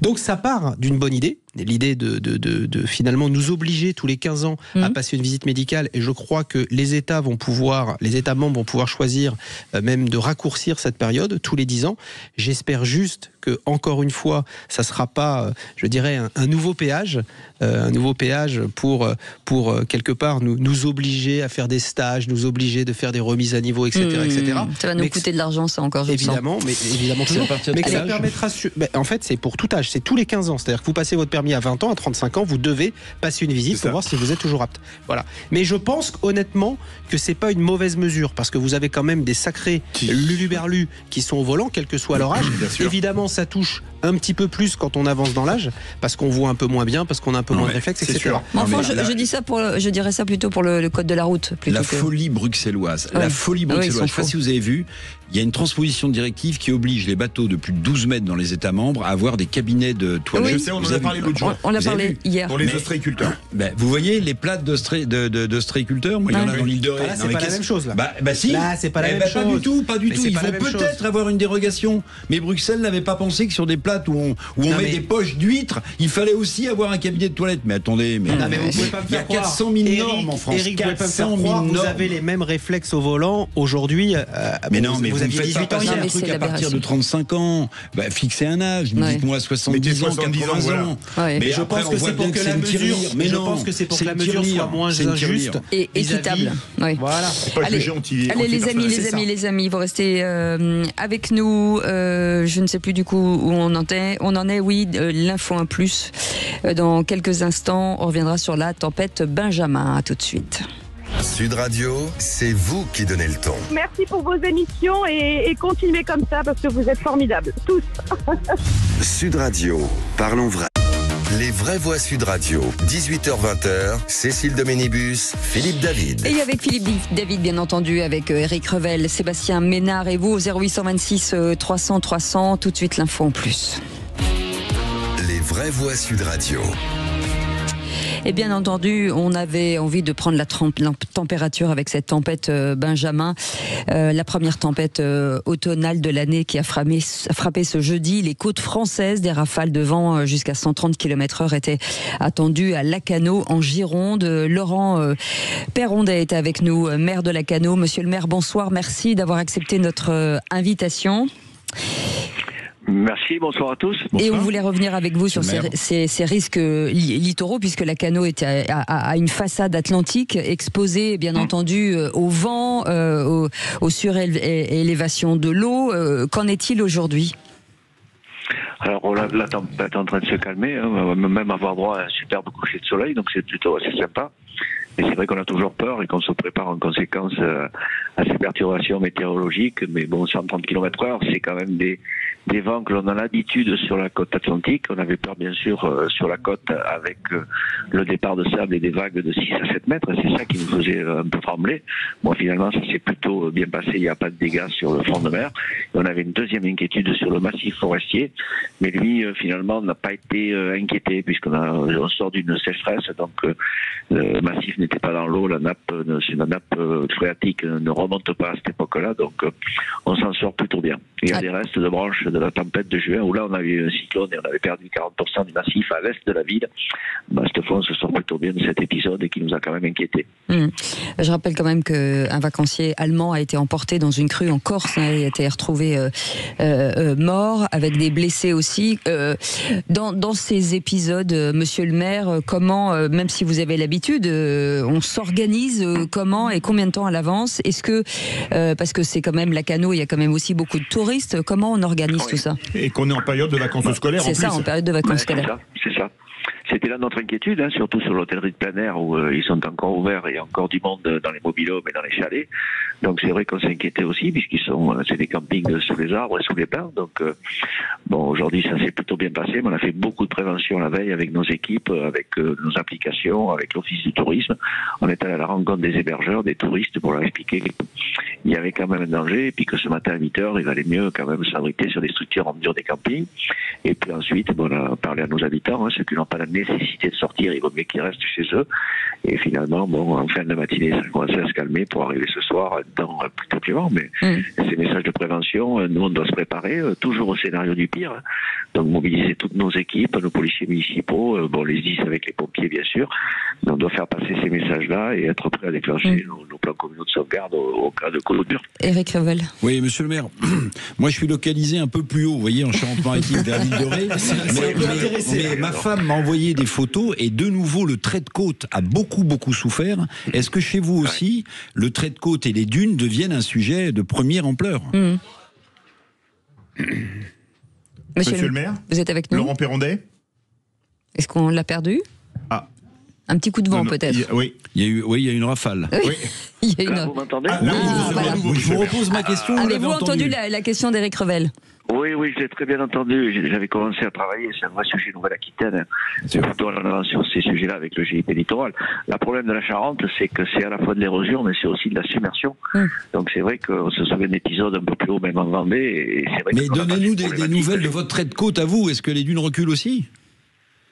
S6: Donc ça part d'une bonne idée, l'idée de finalement nous obliger tous les 15 ans à passer une visite médicale, et je crois que les États membres vont pouvoir choisir même de raccourcir cette période tous les 10 ans. J'espère juste que, encore une fois, ça ne sera pas, je dirais, un nouveau péage pour quelque part nous obliger à faire des stages, nous obliger de faire des remises à niveau, etc. etc.
S2: Ça va nous coûter de l'argent, ça encore,
S6: évidemment, mais évidemment toujours. Mais que ça permettra, en fait, c'est pour tout âge, c'est tous les 15 ans. C'est-à-dire que vous passez votre permis à 20 ans, à 35 ans, vous devez passer une visite pour voir si vous êtes toujours apte. Voilà. Mais je pense honnêtement que c'est pas une mauvaise mesure, parce que vous avez quand même des sacrés luluberlus qui sont au volant, quel que soit leur âge. Évidemment, ça touche un petit peu plus quand on avance dans l'âge, parce qu'on voit un peu moins bien, parce qu'on a un peu moins de réflexes, etc.
S2: Enfin, je dirais ça plutôt pour le code de la route.
S4: Folie bruxelloise. La folie bruxelloise. Je ne sais pas si vous avez vu, il y a une transposition de directive qui oblige les bateaux de plus de 12 mètres dans les États membres à avoir des cabinets de toilettes.
S3: Je sais, on en a parlé l'autre jour.
S2: On l'a parlé hier.
S3: Pour les ostréiculteurs.
S4: Vous voyez les plates d'ostréiculteurs, moi il y en a dans l'île de Ré.
S6: Là, c'est pas la même chose.
S4: Si.
S6: Là, c'est pas la même chose.
S4: Pas du tout. Il faut peut-être avoir une dérogation. Mais Bruxelles n'avait pas pensé que sur des plates où on met des poches d'huîtres, il fallait aussi avoir un cabinet de toilette. Mais attendez, il y a 400 000 normes en France.
S6: Eric, vous pouvez pas me faire croire, vous avez les mêmes réflexes au volant aujourd'hui.
S4: Mais non, mais vous
S6: aviez 18 ans
S4: hier. Un truc à partir de 35 ans, fixer un âge. Dites-moi 70 ans, 80 ans.
S6: Mais je pense que c'est pour que la mesure, je pense que c'est pour que la mesure soit moins injuste
S2: et équitable.
S6: Voilà.
S2: Allez les amis, vous restez avec nous. Je ne sais plus du coup où on en est. Oui, l'info 1+. Dans quelques instants, on reviendra sur la tempête Benjamin. À tout de suite.
S1: Sud Radio, c'est vous qui donnez le ton.
S10: Merci pour vos émissions et continuez comme ça parce que vous êtes formidables, tous.
S1: Sud Radio, parlons vrai. Les vraies voix Sud Radio, 18h-20h, Cécile Doménibus, Philippe David.
S2: Et avec Philippe David, bien entendu, avec Eric Revel, Sébastien Ménard et vous au 0826 300 300. Tout de suite, l'info en plus.
S1: Les vraies voix Sud Radio.
S2: Et bien entendu, on avait envie de prendre la température avec cette tempête Benjamin, la première tempête automnale de l'année qui a frappé ce jeudi les côtes françaises. Des rafales de vent jusqu'à 130 km/h étaient attendues à Lacanau en Gironde. Laurent Perrondet est avec nous, maire de Lacanau. Monsieur le maire, bonsoir, merci d'avoir accepté notre invitation.
S14: Merci, bonsoir à tous. Bonsoir.
S2: Et on voulait revenir avec vous sur ces risques littoraux, puisque Lacanau est à une façade atlantique, exposée bien entendu au vent, aux surélévations de l'eau. Qu'en est-il aujourd'hui ?
S14: Alors la tempête est en train de se calmer, on va même avoir droit à un superbe coucher de soleil, donc c'est plutôt assez sympa. Mais c'est vrai qu'on a toujours peur et qu'on se prépare en conséquence à ces perturbations météorologiques. Mais bon, 130 km/h, c'est quand même des vents que l'on a l'habitude sur la côte atlantique. On avait peur, bien sûr, sur la côte avec le départ de sable et des vagues de 6 à 7 mètres. C'est ça qui nous faisait un peu trembler. Bon, finalement, ça s'est plutôt bien passé. Il n'y a pas de dégâts sur le front de mer. Et on avait une deuxième inquiétude sur le massif forestier. Mais lui, finalement, n'a pas été inquiété puisqu'on sort d'une sécheresse. Donc, le massif n'était pas dans l'eau, la nappe phréatique ne remonte pas à cette époque-là, donc on s'en sort plutôt bien. Il y a des restes de branches de la tempête de juin, où là on a eu un cyclone et on avait perdu 40% du massif à l'est de la ville. Cette fois, on se sort plutôt bien de cet épisode et qui nous a quand même inquiétés.
S2: Je rappelle quand même qu'un vacancier allemand a été emporté dans une crue en Corse, il a été retrouvé mort, avec des blessés aussi. Dans ces épisodes, monsieur le maire, comment, même si vous avez l'habitude, on s'organise comment et combien de temps à l'avance? Est-ce que, parce que c'est quand même Lacanau, il y a quand même aussi beaucoup de touristes, comment on organise tout ça?
S3: Et qu'on est en période de vacances scolaires en plus.
S2: C'est ça, en période de vacances scolaires.
S14: C'est ça. C'était là notre inquiétude, surtout sur l'hôtellerie de plein air où ils sont encore ouverts et il y a encore du monde dans les mobil-homes et dans les chalets. Donc c'est vrai qu'on s'inquiétait aussi c'est des campings sous les arbres et sous les pins. Donc aujourd'hui ça s'est plutôt bien passé, mais on a fait beaucoup de prévention la veille avec nos équipes, avec nos applications, avec l'office du tourisme. On est allé à la rencontre des hébergeurs, des touristes pour leur expliquer qu'il y avait quand même un danger et puis que ce matin à 8h il valait mieux quand même s'abriter sur des structures en mesure des campings. Et puis ensuite on a parlé à nos habitants, ceux qui n'ont pas la nécessité de sortir, il vaut mieux qu'ils restent chez eux. Et finalement, en fin de matinée, ça a commencé à se calmer pour arriver ce soir dans plutôt clément. Mais ces messages de prévention, nous, on doit se préparer toujours au scénario du pire. Donc, mobiliser toutes nos équipes, nos policiers municipaux, les 10 avec les pompiers, bien sûr. Mais on doit faire passer ces messages-là et être prêt à déclencher nos plans communaux de sauvegarde au cas de coup dur.
S2: Éric Revel.
S4: Oui, monsieur le maire. Moi, je suis localisé un peu plus haut, vous voyez, en Charente-Maritime, vers l'île de Ré. Mais ma femme m'a envoyé des photos et de nouveau, le trait de côte a beaucoup souffert. Est-ce que chez vous aussi, le trait de côte et les dunes deviennent un sujet de première ampleur?
S3: Monsieur le maire,
S2: vous êtes avec nous?
S3: Laurent Perrondet.
S2: Est-ce qu'on l'a perdu? Un petit coup de vent peut-être.
S4: Oui, il y a eu une rafale.
S2: Oui. Il y a
S14: Vous m'entendez?
S4: Je vous repose ma question.
S2: Avez-vous entendu la question d'Éric Revel?
S14: Oui, je l'ai très bien entendu. J'avais commencé à travailler, c'est un vrai sujet Nouvelle-Aquitaine. C'est plutôt en avance sur ces sujets-là avec le GIP littoral. Le problème de la Charente, c'est que c'est à la fois de l'érosion, mais c'est aussi de la submersion. Donc c'est vrai qu'on se souvient d'épisodes un peu plus haut, même en Vendée. Et c'est vrai
S4: mais donnez-nous des nouvelles de votre trait de côte à vous. Est-ce que les dunes reculent aussi?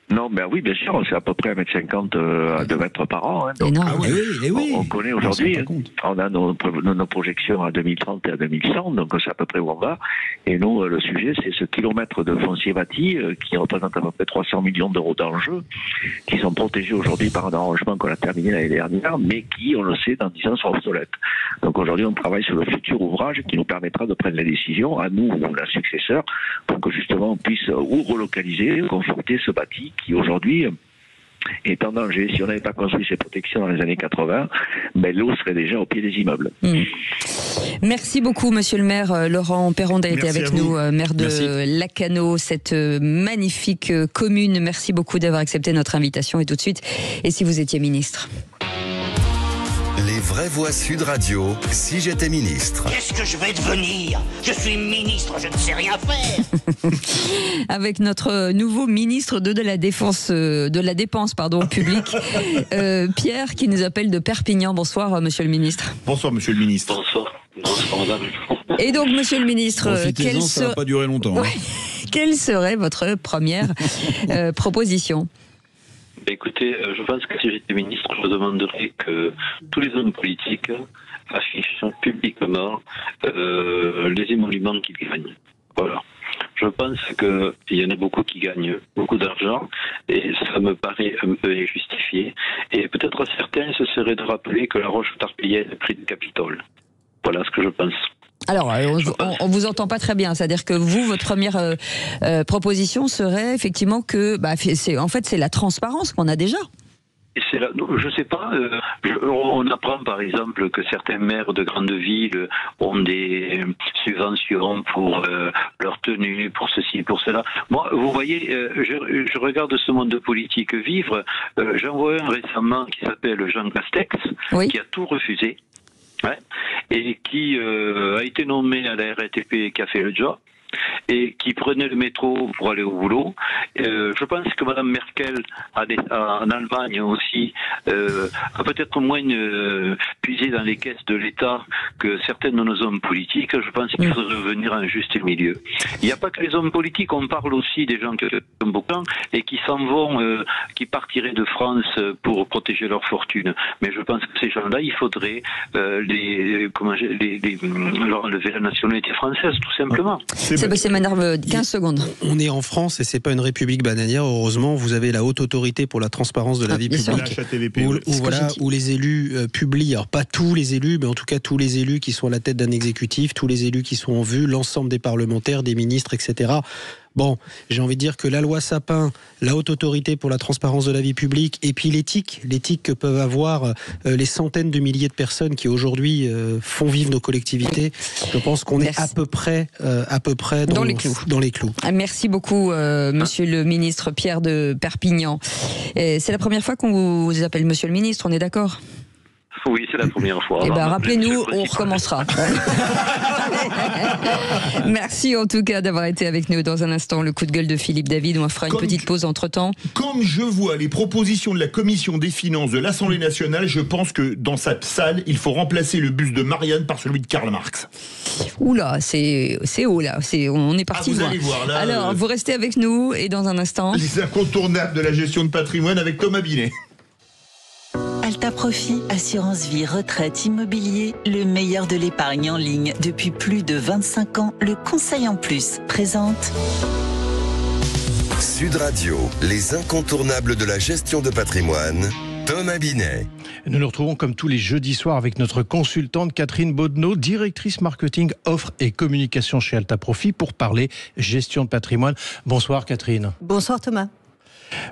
S14: Non, oui, bien sûr, c'est à peu près 1,50 m à 2 mètres par an. Donc, on connaît aujourd'hui, on a nos projections à 2030 et à 2100, donc c'est à peu près où on va. Et nous, le sujet, c'est ce kilomètre de foncier bâti qui représente à peu près 300 millions d'euros d'enjeux, qui sont protégés aujourd'hui par un arrangement qu'on a terminé l'année dernière, mais qui, on le sait, dans 10 ans sont obsolètes. Donc aujourd'hui, on travaille sur le futur ouvrage qui nous permettra de prendre les décisions, à nous ou la successeur, pour que justement on puisse ou relocaliser, ou conforter ce bâti qui aujourd'hui est en danger. Si on n'avait pas construit ces protections dans les années 80, l'eau serait déjà au pied des immeubles.
S2: Merci beaucoup, monsieur le maire. Laurent Perrondet était avec nous, maire de Lacanau, cette magnifique commune. Merci beaucoup d'avoir accepté notre invitation. Et tout de suite, et si vous étiez ministre?
S1: Les vraies voix Sud Radio, si j'étais ministre.
S15: Qu'est-ce que je vais devenir? Je suis ministre, je ne sais rien faire.
S2: Avec notre nouveau ministre de la Défense, publique, Pierre, qui nous appelle de Perpignan. Bonsoir, monsieur le ministre.
S3: Bonsoir, monsieur le ministre.
S14: Bonsoir, madame.
S2: Et donc, monsieur le ministre,
S4: ça va pas durer longtemps.
S2: Quelle serait votre première proposition?
S16: Écoutez, je pense que si j'étais ministre, je demanderais que tous les hommes politiques affichent publiquement les émoluments qu'ils gagnent. Voilà. Je pense qu'il y en a beaucoup qui gagnent beaucoup d'argent et ça me paraît un peu injustifié. Et peut-être certains, ce serait de rappeler que la Roche-Tarpillière est prix du Capitole. Voilà ce que je pense.
S2: Alors, on vous entend pas très bien. C'est-à-dire que vous, votre première proposition serait effectivement que, c'est la transparence qu'on a déjà.
S16: Je sais pas. On apprend par exemple que certains maires de grandes villes ont des subventions pour leur tenue, pour ceci, pour cela. Moi, vous voyez, je regarde ce monde politique vivre. J'en vois un récemment qui s'appelle Jean Castex, qui a tout refusé. Et qui a été nommé à la RATP et qui a fait le job. et qui prenaient le métro pour aller au boulot. Je pense que Mme Merkel en Allemagne aussi a peut-être moins puisé dans les caisses de l'État que certains de nos hommes politiques. Je pense qu'il faut revenir à un juste milieu. Il n'y a pas que les hommes politiques, on parle aussi des gens qui ont beaucoup et qui s'en vont, qui partiraient de France pour protéger leur fortune. Mais je pense que ces gens-là, il faudrait enlever la nationalité française, tout simplement.
S2: Sébastien Manerve, 15 secondes.
S6: On est en France et c'est pas une république bananière. Heureusement, vous avez la haute autorité pour la transparence de la vie publique, où les élus publient, alors pas tous les élus, mais en tout cas tous les élus qui sont à la tête d'un exécutif, tous les élus qui sont en vue, l'ensemble des parlementaires, des ministres, etc. Bon, j'ai envie de dire que la loi Sapin, la haute autorité pour la transparence de la vie publique, et puis l'éthique que peuvent avoir les centaines de milliers de personnes qui aujourd'hui font vivre nos collectivités, je pense qu'on est à peu près dans les clous.
S2: Merci beaucoup, monsieur le ministre Pierre de Perpignan. C'est la première fois qu'on vous appelle monsieur le ministre, on est d'accord ?
S16: Oui, c'est la première fois.
S2: Eh bien, rappelez-nous, on recommencera. Merci en tout cas d'avoir été avec nous. Dans un instant, le coup de gueule de Philippe David. On fera une petite pause entre-temps.
S3: Comme je vois les propositions de la Commission des finances de l'Assemblée nationale, je pense que dans cette salle, il faut remplacer le buste de Marianne par celui de Karl Marx.
S2: Oula, c'est haut là. On est parti loin.
S3: Allez voir, là,
S2: alors, vous restez avec nous et dans un instant...
S3: Les incontournables de la gestion de patrimoine avec Thomas Binet.
S17: Alta Profit, assurance vie, retraite, immobilier, le meilleur de l'épargne en ligne. Depuis plus de 25 ans, le conseil en plus présente...
S1: Sud Radio, les incontournables de la gestion de patrimoine, Thomas Binet.
S18: Nous nous retrouvons comme tous les jeudis soirs avec notre consultante Catherine Baudenot, directrice marketing, offre et communication chez Alta Profit pour parler gestion de patrimoine. Bonsoir Catherine.
S19: Bonsoir Thomas.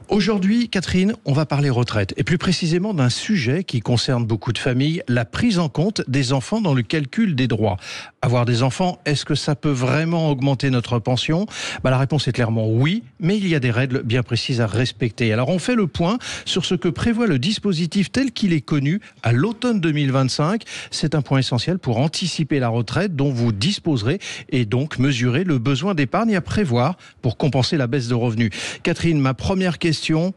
S18: Aujourd'hui, Catherine, on va parler retraite et plus précisément d'un sujet qui concerne beaucoup de familles, la prise en compte des enfants dans le calcul des droits. Avoir des enfants, est-ce que ça peut vraiment augmenter notre pension ? La réponse est clairement oui, mais il y a des règles bien précises à respecter. Alors on fait le point sur ce que prévoit le dispositif tel qu'il est connu à l'automne 2025. C'est un point essentiel pour anticiper la retraite dont vous disposerez et donc mesurer le besoin d'épargne à prévoir pour compenser la baisse de revenus. Catherine, ma première question,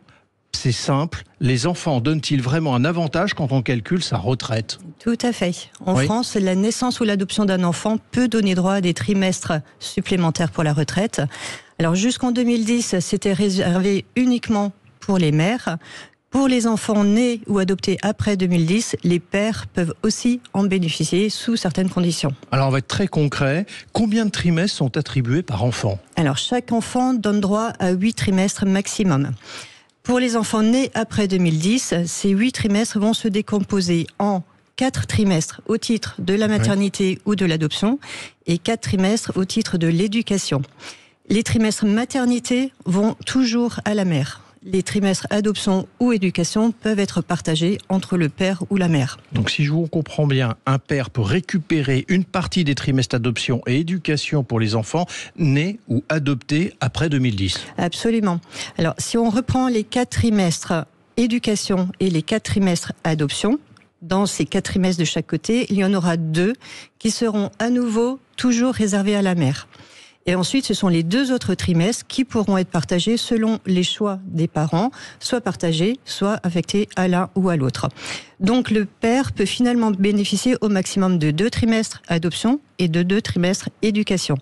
S18: c'est simple. Les enfants donnent-ils vraiment un avantage quand on calcule sa retraite ?
S19: Tout à fait. En France, la naissance ou l'adoption d'un enfant peut donner droit à des trimestres supplémentaires pour la retraite. Alors jusqu'en 2010, c'était réservé uniquement pour les mères. Pour les enfants nés ou adoptés après 2010, les pères peuvent aussi en bénéficier sous certaines conditions.
S18: Alors on va être très concret. Combien de trimestres sont attribués par enfant ?
S19: Alors chaque enfant donne droit à 8 trimestres maximum. Pour les enfants nés après 2010, ces 8 trimestres vont se décomposer en 4 trimestres au titre de la maternité ou de l'adoption et 4 trimestres au titre de l'éducation. Les trimestres maternité vont toujours à la mère. Les trimestres adoption ou éducation peuvent être partagés entre le père ou la mère.
S18: Donc si je vous comprends bien, un père peut récupérer une partie des trimestres adoption et éducation pour les enfants nés ou adoptés après 2010.
S19: Absolument. Alors si on reprend les 4 trimestres éducation et les 4 trimestres adoption, dans ces 4 trimestres de chaque côté, il y en aura 2 qui seront à nouveau toujours réservés à la mère. Et ensuite, ce sont les 2 autres trimestres qui pourront être partagés selon les choix des parents, soit partagés, soit affectés à l'un ou à l'autre. Donc le père peut finalement bénéficier au maximum de 2 trimestres adoption et de 2 trimestres éducation.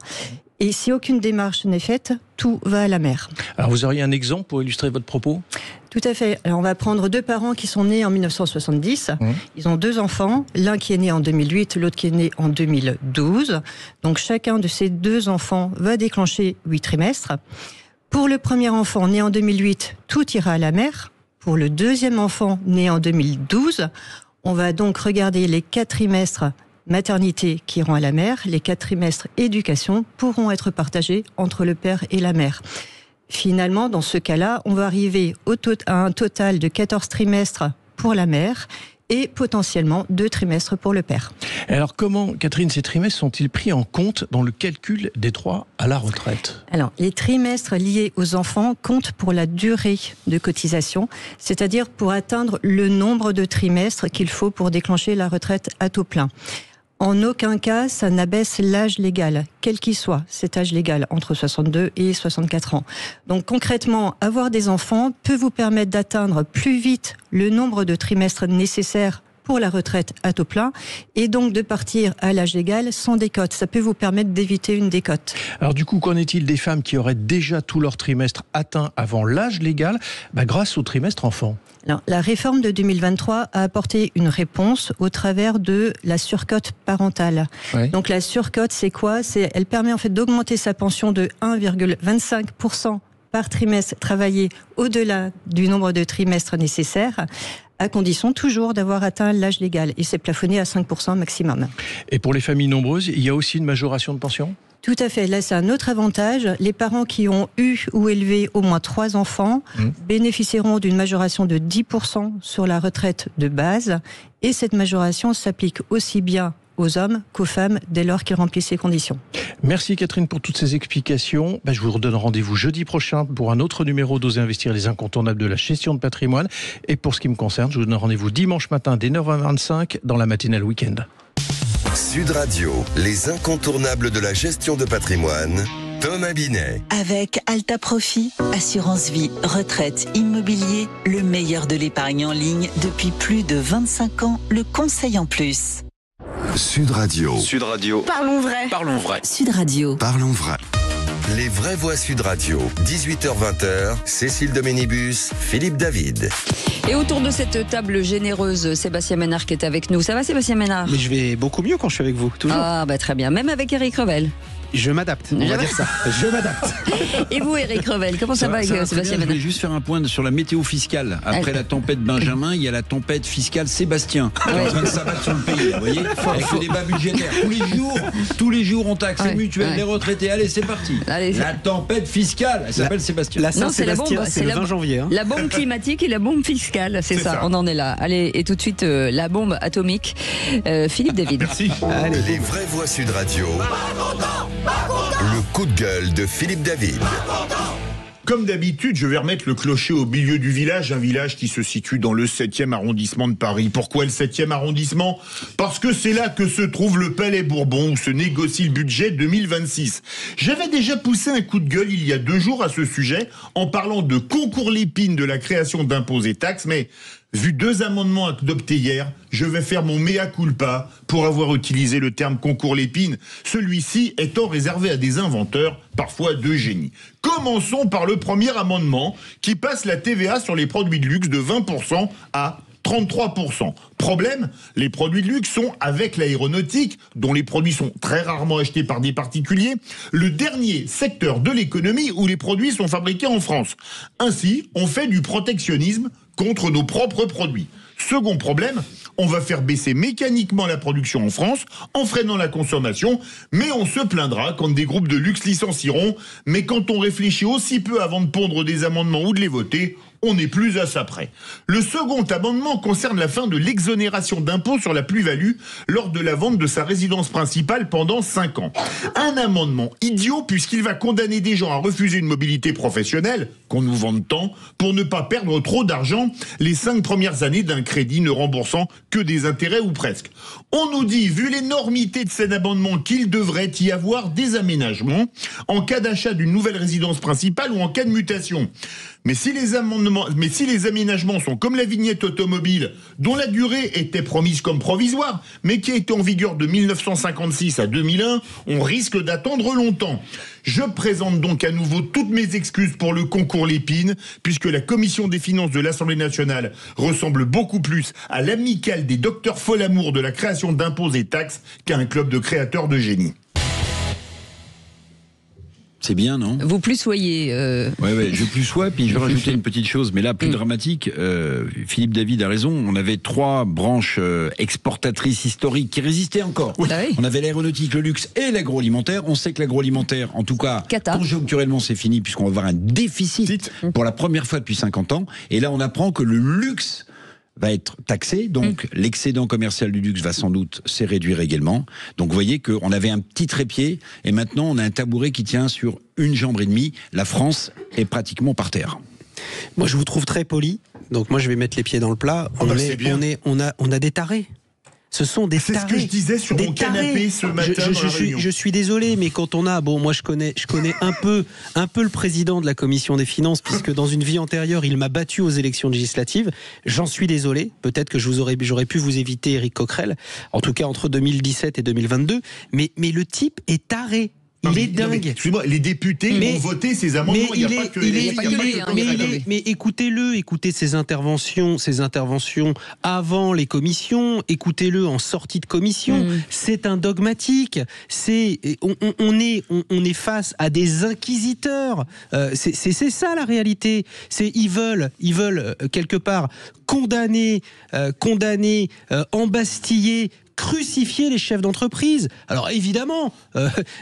S19: Et si aucune démarche n'est faite, tout va à la mère.
S18: Alors vous auriez un exemple pour illustrer votre propos ?
S19: Tout à fait. Alors on va prendre 2 parents qui sont nés en 1970. Ils ont 2 enfants, l'un qui est né en 2008, l'autre qui est né en 2012. Donc chacun de ces 2 enfants va déclencher 8 trimestres. Pour le premier enfant né en 2008, tout ira à la mère. Pour le deuxième enfant né en 2012, on va donc regarder les 4 trimestres maternité qui iront à la mère, les 4 trimestres éducation pourront être partagés entre le père et la mère. Finalement, dans ce cas-là, on va arriver à un total de 14 trimestres pour la mère et potentiellement 2 trimestres pour le père.
S18: Alors comment, Catherine, ces trimestres sont-ils pris en compte dans le calcul des droits à la retraite ?
S19: Alors, les trimestres liés aux enfants comptent pour la durée de cotisation, c'est-à-dire pour atteindre le nombre de trimestres qu'il faut pour déclencher la retraite à taux plein. En aucun cas, ça n'abaisse l'âge légal, quel qu'il soit, cet âge légal, entre 62 et 64 ans. Donc concrètement, avoir des enfants peut vous permettre d'atteindre plus vite le nombre de trimestres nécessaires pour la retraite à taux plein, et donc de partir à l'âge légal sans décote. Ça peut vous permettre d'éviter une décote.
S18: Alors du coup, qu'en est-il des femmes qui auraient déjà tout leur trimestre atteint avant l'âge légal, grâce au trimestre enfant ?
S19: Alors, la réforme de 2023 a apporté une réponse au travers de la surcote parentale. Oui. Donc la surcote, c'est quoi ? Elle permet en fait d'augmenter sa pension de 1,25% par trimestre travaillé au-delà du nombre de trimestres nécessaires, à condition toujours d'avoir atteint l'âge légal. Et c'est plafonné à 5% maximum.
S18: Et pour les familles nombreuses, il y a aussi une majoration de pension ?
S19: Tout à fait. Là, c'est un autre avantage. Les parents qui ont eu ou élevé au moins 3 enfants bénéficieront d'une majoration de 10% sur la retraite de base. Et cette majoration s'applique aussi bien aux hommes qu'aux femmes dès lors qu'ils remplissent ces conditions.
S18: Merci Catherine pour toutes ces explications. Je vous redonne rendez-vous jeudi prochain pour un autre numéro d'Oser investir, les incontournables de la gestion de patrimoine. Et pour ce qui me concerne, je vous donne rendez-vous dimanche matin dès 9h25 dans la matinale week-end.
S1: Sud Radio, les incontournables de la gestion de patrimoine. Thomas Binet.
S17: Avec Alta Profit, assurance vie, retraite, immobilier, le meilleur de l'épargne en ligne depuis plus de 25 ans, le conseil en plus.
S1: Sud Radio.
S20: Sud Radio.
S17: Parlons vrai.
S20: Parlons vrai.
S17: Sud Radio.
S1: Parlons vrai. Les vraies voix Sud Radio. 18h-20h, Cécile de Ménibus, Philippe David.
S2: Et autour de cette table généreuse, Sébastien Ménard qui est avec nous. Ça va, Sébastien Ménard ?
S6: Mais je vais beaucoup mieux quand je suis avec vous, toujours.
S2: Ah, très bien. Même avec Eric Revel.
S6: Je m'adapte, on va dire ça. Je m'adapte.
S2: Et vous, Eric Revel, comment ça va avec Sébastien Ménard ?
S4: Je voulais juste faire un point sur la météo fiscale. Après la tempête Benjamin, il y a la tempête fiscale Sébastien qui est en train de s'abattre sur le pays. Vous voyez, avec le débat budgétaire. Tous les jours, on taxe les mutuelles, les retraités. Allez, c'est parti. La tempête fiscale, elle s'appelle Sébastien.
S6: La Saint-Sébastien, c'est le 20 janvier.
S2: La bombe climatique et la bombe fiscale, c'est ça, on en est là. Allez, et tout de suite, la bombe atomique. Philippe David.
S3: Merci.
S1: Allez. Les vraies voix Sud Radio. Le coup de gueule de Philippe David.
S3: Comme d'habitude, je vais remettre le clocher au milieu du village, un village qui se situe dans le 7e arrondissement de Paris. Pourquoi le 7e arrondissement ? Parce que c'est là que se trouve le Palais Bourbon, où se négocie le budget 2026. J'avais déjà poussé un coup de gueule il y a 2 jours à ce sujet, en parlant de concours Lépine de la création d'impôts et taxes, mais vu 2 amendements adoptés hier, je vais faire mon mea culpa pour avoir utilisé le terme concours Lépine, celui-ci étant réservé à des inventeurs, parfois de génie. Commençons par le premier amendement qui passe la TVA sur les produits de luxe de 20% à 33%. Problème, les produits de luxe sont, avec l'aéronautique, dont les produits sont très rarement achetés par des particuliers, le dernier secteur de l'économie où les produits sont fabriqués en France. Ainsi, on fait du protectionnisme contre nos propres produits. Second problème, on va faire baisser mécaniquement la production en France en freinant la consommation, mais on se plaindra quand des groupes de luxe licencieront. Mais quand on réfléchit aussi peu avant de pondre des amendements ou de les voter, on n'est plus à ça près. Le second amendement concerne la fin de l'exonération d'impôt sur la plus-value lors de la vente de sa résidence principale pendant 5 ans. Un amendement idiot puisqu'il va condamner des gens à refuser une mobilité professionnelle, qu'on nous vende tant, pour ne pas perdre trop d'argent les 5 premières années d'un crédit ne remboursant que des intérêts ou presque. On nous dit, vu l'énormité de cet amendement, qu'il devrait y avoir des aménagements en cas d'achat d'une nouvelle résidence principale ou en cas de mutation. Mais si les aménagements sont comme la vignette automobile, dont la durée était promise comme provisoire, mais qui a été en vigueur de 1956 à 2001, on risque d'attendre longtemps. Je présente donc à nouveau toutes mes excuses pour le concours Lépine, puisque la commission des finances de l'Assemblée nationale ressemble beaucoup plus à l'amicale des docteurs Folamour de la création d'impôts et taxes qu'à un club de créateurs de génie.
S4: C'est bien, non ?
S2: Vous plus soyez.
S4: Ouais, je plus sois, puis je vais rajouter une petite chose, mais là, plus dramatique. Philippe David a raison, on avait 3 branches exportatrices historiques qui résistaient encore.
S2: Oui.
S4: On avait l'aéronautique, le luxe et l'agroalimentaire. On sait que l'agroalimentaire, en tout cas, conjoncturellement, c'est fini, puisqu'on va avoir un déficit pour la première fois depuis 50 ans. Et là, on apprend que le luxe va être taxé, donc l'excédent commercial du luxe va sans doute se réduire également. Donc vous voyez qu'on avait un petit trépied et maintenant on a un tabouret qui tient sur une jambe et demie. La France est pratiquement par terre.
S6: Moi je vous trouve très poli, donc moi je vais mettre les pieds dans le plat. On a des tarés. Ce sont des tarés.
S3: C'est ce que je disais sur mon canapé ce matin dans la réunion.
S6: Je suis désolé, mais quand on a... Bon, moi, je connais un peu le président de la commission des finances, puisque dans une vie antérieure, il m'a battu aux élections législatives. J'en suis désolé. Peut-être que j'aurais pu vous éviter Éric Coquerel, en tout cas entre 2017 et 2022. Mais le type est taré. Il est dingue.
S3: Excusez-moi, les députés ont voté ces amendements.
S6: Mais écoutez-le, écoutez ses interventions avant les commissions, écoutez-le en sortie de commission. C'est un dogmatique. On est face à des inquisiteurs. C'est ça la réalité. Ils veulent quelque part condamner, embastiller, crucifier les chefs d'entreprise. Alors évidemment,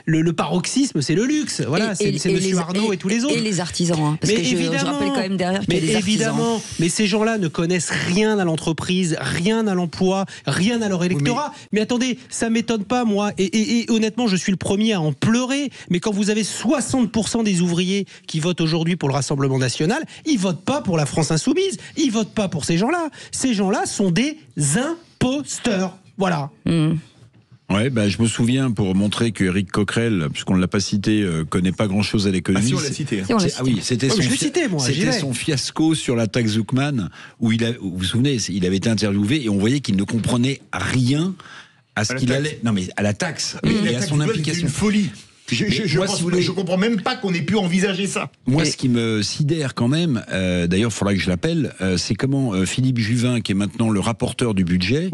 S6: le paroxysme, c'est le luxe. Voilà, c'est monsieur Arnaud et tous les autres.
S2: Et les artisans. Hein, parce que je rappelle quand même derrière qu'il y a des artisans.
S6: Mais ces gens-là ne connaissent rien à l'entreprise, rien à l'emploi, rien à leur électorat. Mais attendez, ça m'étonne pas, moi. Et honnêtement, je suis le premier à en pleurer. Mais quand vous avez 60% des ouvriers qui votent aujourd'hui pour le Rassemblement national, ils votent pas pour la France insoumise. Ils votent pas pour ces gens-là. Ces gens-là sont des imposteurs. Voilà.
S4: Ouais, je me souviens, pour montrer que Éric Coquerel, puisqu'on ne l'a pas cité, connaît pas grand-chose à l'économie.
S3: Ah si, on l'a cité.
S4: C'était son fiasco sur la taxe Zuckman, où vous vous souvenez, il avait été interviewé et on voyait qu'il ne comprenait rien à ce qu'il allait. Non, mais à la taxe et à son implication.
S3: C'est une folie. Je comprends même pas qu'on ait pu envisager ça.
S4: Moi, ce qui me sidère quand même, d'ailleurs, il faudra que je l'appelle, c'est comment Philippe Juvin, qui est maintenant le rapporteur du budget,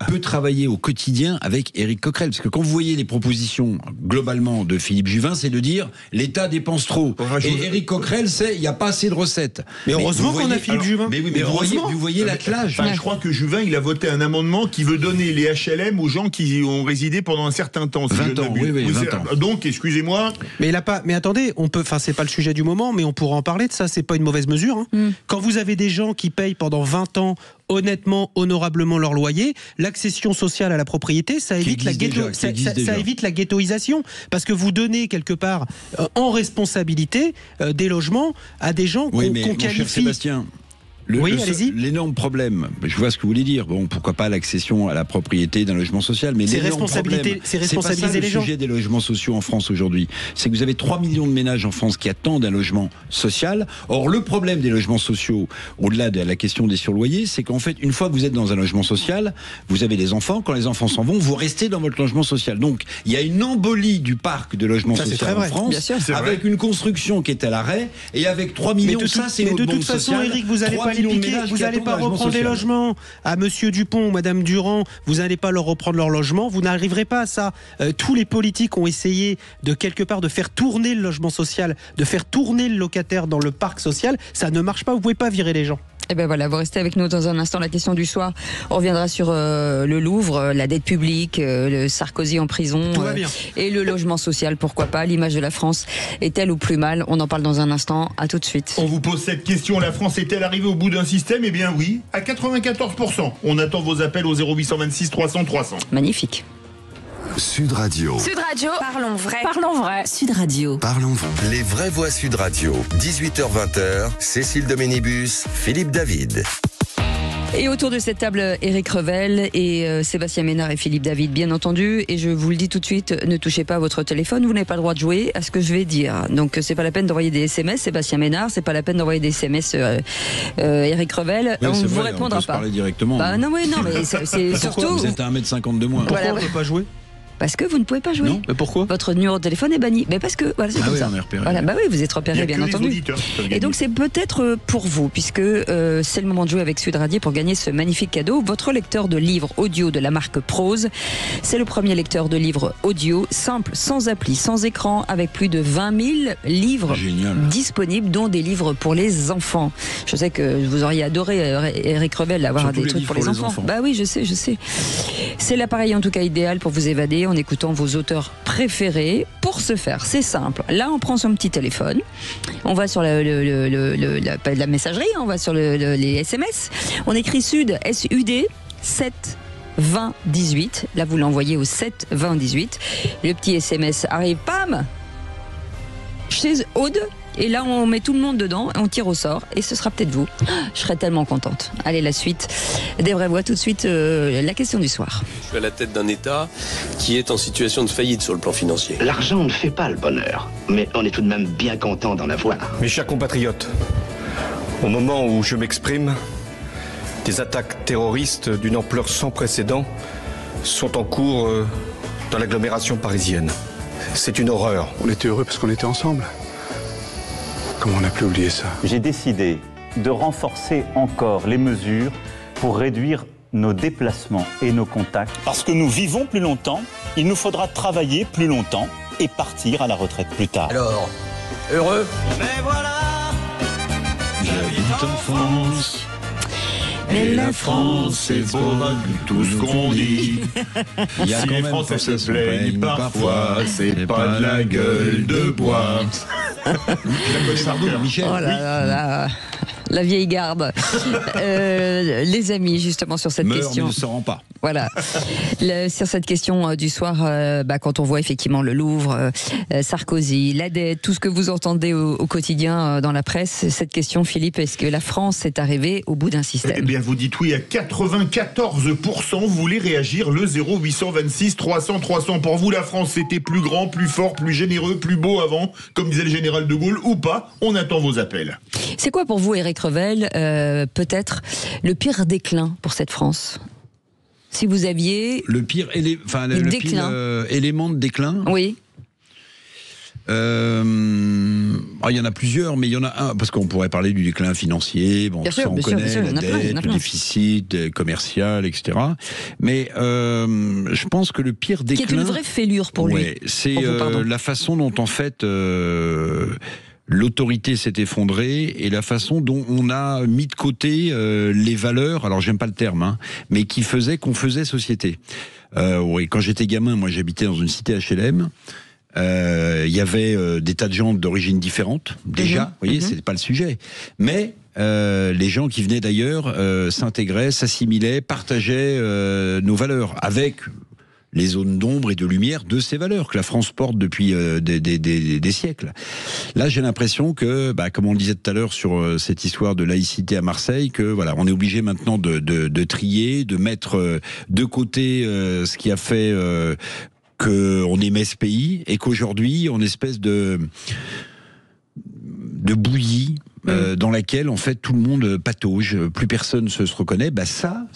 S4: peut travailler au quotidien avec Éric Coquerel. Parce que quand vous voyez les propositions, globalement, de Philippe Juvin, c'est de dire l'État dépense trop. Et Éric Coquerel, il n'y a pas assez de recettes.
S6: Mais heureusement qu'on a Philippe Juvin.
S4: Mais oui, mais vous voyez l'attelage.
S3: Je crois que Juvin, il a voté un amendement qui veut donner les HLM aux gens qui ont résidé pendant un certain temps.
S4: 20 ans, oui, 20 ans.
S3: Donc, excusez-moi.
S6: Mais il a pas. Mais attendez, c'est pas le sujet du moment, mais on pourra en parler de ça. C'est pas une mauvaise mesure. Hein. Quand vous avez des gens qui payent pendant 20 ans honnêtement, honorablement leur loyer, l'accession sociale à la propriété, ça évite la ghettoisation, parce que vous donnez quelque part en responsabilité des logements à des gens qu'on qualifie.
S4: Cher Sébastien. L'énorme problème, je vois ce que vous voulez dire. Bon, pourquoi pas l'accession à la propriété d'un logement social, mais
S6: c'est responsabiliser les gens.
S4: Le sujet des logements sociaux en France aujourd'hui, c'est que vous avez 3 millions de ménages en France qui attendent un logement social. Or, le problème des logements sociaux, au-delà de la question des surloyers, c'est qu'en fait, une fois que vous êtes dans un logement social, vous avez des enfants. Quand les enfants s'en vont, vous restez dans votre logement social. Donc, il y a une embolie du parc de logements sociaux en France, avec une construction qui est à l'arrêt et avec 3 millions.
S6: Mais de toute façon, Éric, vous allez pas vous n'allez pas reprendre les logements à Monsieur Dupont ou Madame Durand, vous n'allez pas leur reprendre leur logement, vous n'arriverez pas à ça. Tous les politiques ont essayé de quelque part de faire tourner le logement social, de faire tourner le locataire dans le parc social, ça ne marche pas, vous ne pouvez pas virer les gens.
S2: Et ben voilà, vous restez avec nous dans un instant. La question du soir, on reviendra sur le Louvre, la dette publique, le Sarkozy en prison et le logement social, pourquoi pas. L'image de la France est-elle ou plus mal? On en parle dans un instant. À tout de suite.
S3: On vous pose cette question, la France est-elle arrivée au bout d'un système? Eh bien oui, à 94%. On attend vos appels au 0826 300 300.
S2: Magnifique.
S1: Sud Radio.
S20: Sud Radio, parlons vrai. Parlons vrai.
S17: Sud Radio.
S1: Parlons vrai. Les vraies voix Sud Radio. 18h-20h, Cécile Doménibus, Philippe David.
S2: Et autour de cette table, Éric Revel et Sébastien Ménard et Philippe David, bien entendu. Et je vous le dis tout de suite, ne touchez pas à votre téléphone, vous n'avez pas le droit de jouer à ce que je vais dire. Donc c'est pas la peine d'envoyer des SMS, Sébastien Ménard, c'est pas la peine d'envoyer des SMS, Éric Revel.
S4: Oui,
S2: on ne vous
S4: vrai,
S2: répondra
S4: on peut
S2: pas.
S4: Se parler directement.
S2: Non, mais c'est surtout.
S4: Vous êtes à 1m50 de moins.
S6: Pourquoi on ne peut pas jouer?
S2: Parce que vous ne pouvez pas jouer.
S6: Non, mais pourquoi?
S2: Votre numéro de téléphone est banni. Mais parce que voilà, c'est comme ça.
S4: On est repéré.
S2: Voilà, oui, vous êtes repéré, bien entendu. Et donc c'est peut-être pour vous, puisque c'est le moment de jouer avec Sud Radio pour gagner ce magnifique cadeau. Votre lecteur de livres audio de la marque Prose. C'est le premier lecteur de livres audio simple, sans appli, sans écran, avec plus de 20 000 livres disponibles, dont des livres pour les enfants. Je sais que vous auriez adoré, Éric Revel, avoir des trucs pour les enfants. Bah oui, je sais. C'est l'appareil en tout cas idéal pour vous évader en écoutant vos auteurs préférés. Pour ce faire, c'est simple. Là, on prend son petit téléphone, on va sur la messagerie, on va sur les SMS, on écrit Sud, S-U-D, 7 20 18. Là, vous l'envoyez au 7 20 18. Le petit SMS arrive, pam, chez Aude. Et là, on met tout le monde dedans, on tire au sort, et ce sera peut-être vous. Je serais tellement contente. Allez, la suite des vraies voix, tout de suite, la question du soir.
S21: Je suis à la tête d'un État qui est en situation de faillite sur le plan financier.
S15: L'argent ne fait pas le bonheur, mais on est tout de même bien content d'en avoir.
S21: Mes chers compatriotes, au moment où je m'exprime, des attaques terroristes d'une ampleur sans précédent sont en cours dans l'agglomération parisienne. C'est une horreur.
S22: On était heureux parce qu'on était ensemble. Comment on a pu oublier ça?
S23: J'ai décidé de renforcer encore les mesures pour réduire nos déplacements et nos contacts. Parce que nous vivons plus longtemps, il nous faudra travailler plus longtemps et partir à la retraite plus tard.
S21: Alors, heureux?
S15: Mais voilà,
S4: j'habite en France.
S3: Et la France, c'est beau, tout ce qu'on dit.
S4: Il y a
S3: si
S4: quand
S3: les
S4: même
S3: Français se plaignent parfois, c'est pas de la gueule de bois.
S4: Pardon, Michel.
S2: Oh là là là. La vieille garde. Les amis, justement, sur cette question.
S4: Mais ne se rend pas.
S2: Voilà. Sur cette question du soir, quand on voit effectivement le Louvre, Sarkozy, la dette, tout ce que vous entendez au quotidien dans la presse, cette question, Philippe, est-ce que la France est arrivée au bout d'un système?
S3: Eh bien, vous dites oui à 94%. Vous voulez réagir, le 0826 300 300. Pour vous, la France, c'était plus grand, plus fort, plus généreux, plus beau avant, comme disait le général de Gaulle, ou pas? On attend vos appels.
S2: C'est quoi pour vous, Éric Revel, peut-être le pire déclin pour cette France? Si vous aviez
S4: le pire élément de déclin.
S2: Oui.
S4: Il y en a plusieurs, mais il y en a un, parce qu'on pourrait parler du déclin financier, bon, ça on connaît, la dette, le déficit commercial, etc. Mais je pense que le pire déclin...
S2: Qui est une vraie fêlure pour lui.
S4: C'est la façon dont, en fait... l'autorité s'est effondrée et la façon dont on a mis de côté les valeurs, alors j'aime pas le terme, mais qui faisaient qu'on faisait société. Oui, quand j'étais gamin, moi j'habitais dans une cité HLM. Il y avait des tas de gens d'origine différente, déjà, vous voyez, c'était pas le sujet. Mais les gens qui venaient d'ailleurs s'intégraient, s'assimilaient, partageaient nos valeurs avec les zones d'ombre et de lumière de ces valeurs que la France porte depuis des siècles. Là, j'ai l'impression que, comme on le disait tout à l'heure sur cette histoire de laïcité à Marseille, que voilà, on est obligé maintenant de trier, de mettre de côté ce qui a fait qu'on aimait ce pays et qu'aujourd'hui, on espèce de bouillie dans laquelle en fait tout le monde patauge, plus personne se reconnaît.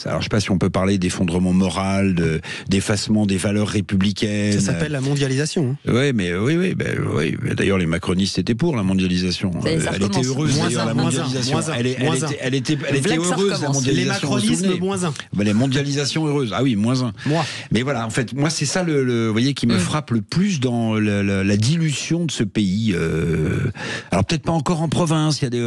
S4: Alors je sais pas si on peut parler d'effondrement moral, d'effacement des valeurs républicaines.
S6: Ça s'appelle la mondialisation.
S4: Ouais, mais oui. D'ailleurs, les macronistes étaient pour la mondialisation. Elle était heureuse d'ailleurs la mondialisation. Elle était heureuse la mondialisation.
S6: Les macronismes -1.
S4: Les mondialisations heureuses. Ah oui, -1. Mais voilà, en fait, moi c'est ça vous voyez, qui me frappe le plus dans la dilution de ce pays. Alors peut-être pas encore en province. Il y a des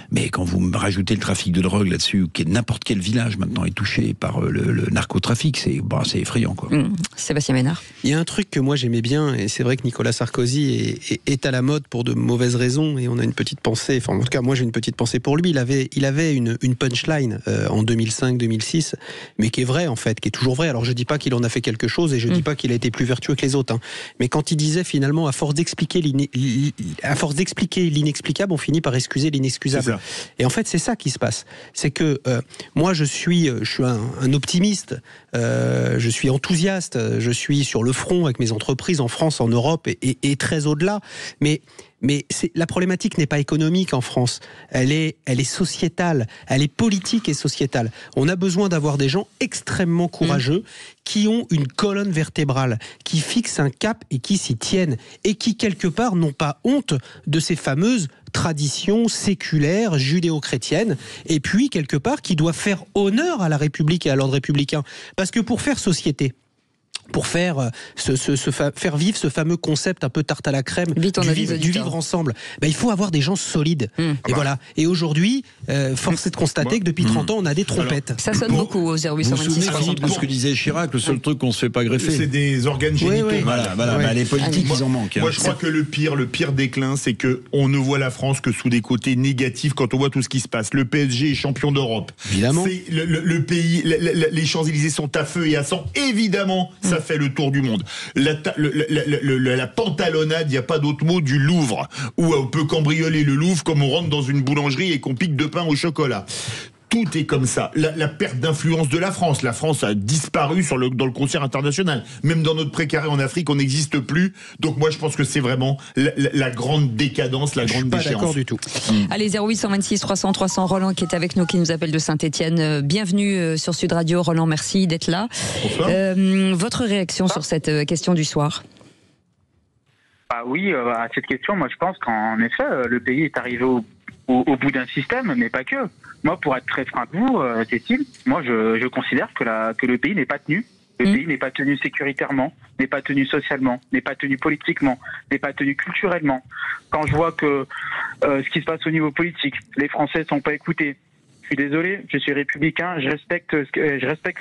S4: mais quand vous me rajoutez le trafic de drogue là-dessus, n'importe quel village maintenant est touché par le narcotrafic, c'est effrayant, quoi.
S2: Sébastien Ménard.
S6: Il y a un truc que moi j'aimais bien, et c'est vrai que Nicolas Sarkozy est à la mode pour de mauvaises raisons, et on a une petite pensée, enfin en tout cas moi j'ai une petite pensée pour lui. Il avait une punchline en 2005-2006, mais qui est vraie en fait, qui est toujours vraie. Alors je dis pas qu'il en a fait quelque chose, et je dis pas qu'il a été plus vertueux que les autres, mais quand il disait finalement, à force d'expliquer l'inexplicable, on finit par excuser l'inexcusable. Et en fait, c'est ça qui se passe. C'est que moi, je suis un optimiste, je suis enthousiaste, je suis sur le front avec mes entreprises en France, en Europe et très au-delà. Mais la problématique n'est pas économique en France, elle est sociétale, elle est politique et sociétale. On a besoin d'avoir des gens extrêmement courageux qui ont une colonne vertébrale, qui fixent un cap et qui s'y tiennent, et qui quelque part n'ont pas honte de ces fameuses traditions séculaires, judéo-chrétiennes, et puis quelque part qui doivent faire honneur à la République et à l'ordre républicain. Parce que pour faire société, pour faire faire vivre ce fameux concept un peu tarte à la crème du vivre ensemble, il faut avoir des gens solides. Et voilà. Et aujourd'hui, force est de constater que depuis 30 ans, on a des trompettes.
S2: Ça sonne beaucoup au 0826.
S4: Vous ce que disait Chirac, le seul truc qu'on se fait pas greffer,
S3: c'est des organes génitaux.
S4: Voilà. Les politiques, ils en manquent.
S3: Moi, je crois que le pire déclin, c'est que on ne voit la France que sous des côtés négatifs quand on voit tout ce qui se passe. Le PSG est champion d'Europe.
S6: Évidemment.
S3: Le pays, les Champs-Élysées sont à feu et à sang. Évidemment, ça fait le tour du monde. La pantalonnade, il n'y a pas d'autre mot, du Louvre, où on peut cambrioler le Louvre comme on rentre dans une boulangerie et qu'on pique de pain au chocolat. Tout est comme ça. La perte d'influence de la France. La France a disparu dans le concert international. Même dans notre précaré en Afrique, on n'existe plus. Donc moi, je pense que c'est vraiment la grande décadence, la grande déchéance.
S6: Je suis pas d'accord du tout.
S2: Allez, 0826 300 300, Roland qui est avec nous, qui nous appelle de Saint-Etienne. Bienvenue sur Sud Radio. Roland, merci d'être là. Votre réaction sur cette question du soir?
S5: Oui, à cette question, moi je pense qu'en effet, le pays est arrivé au bout d'un système, mais pas que. Moi, pour être très franc avec vous, Cécile, moi je considère que le pays n'est pas tenu. Le pays n'est pas tenu sécuritairement, n'est pas tenu socialement, n'est pas tenu politiquement, n'est pas tenu culturellement. Quand je vois que ce qui se passe au niveau politique, les Français ne sont pas écoutés. Je suis désolé, je suis républicain, je respecte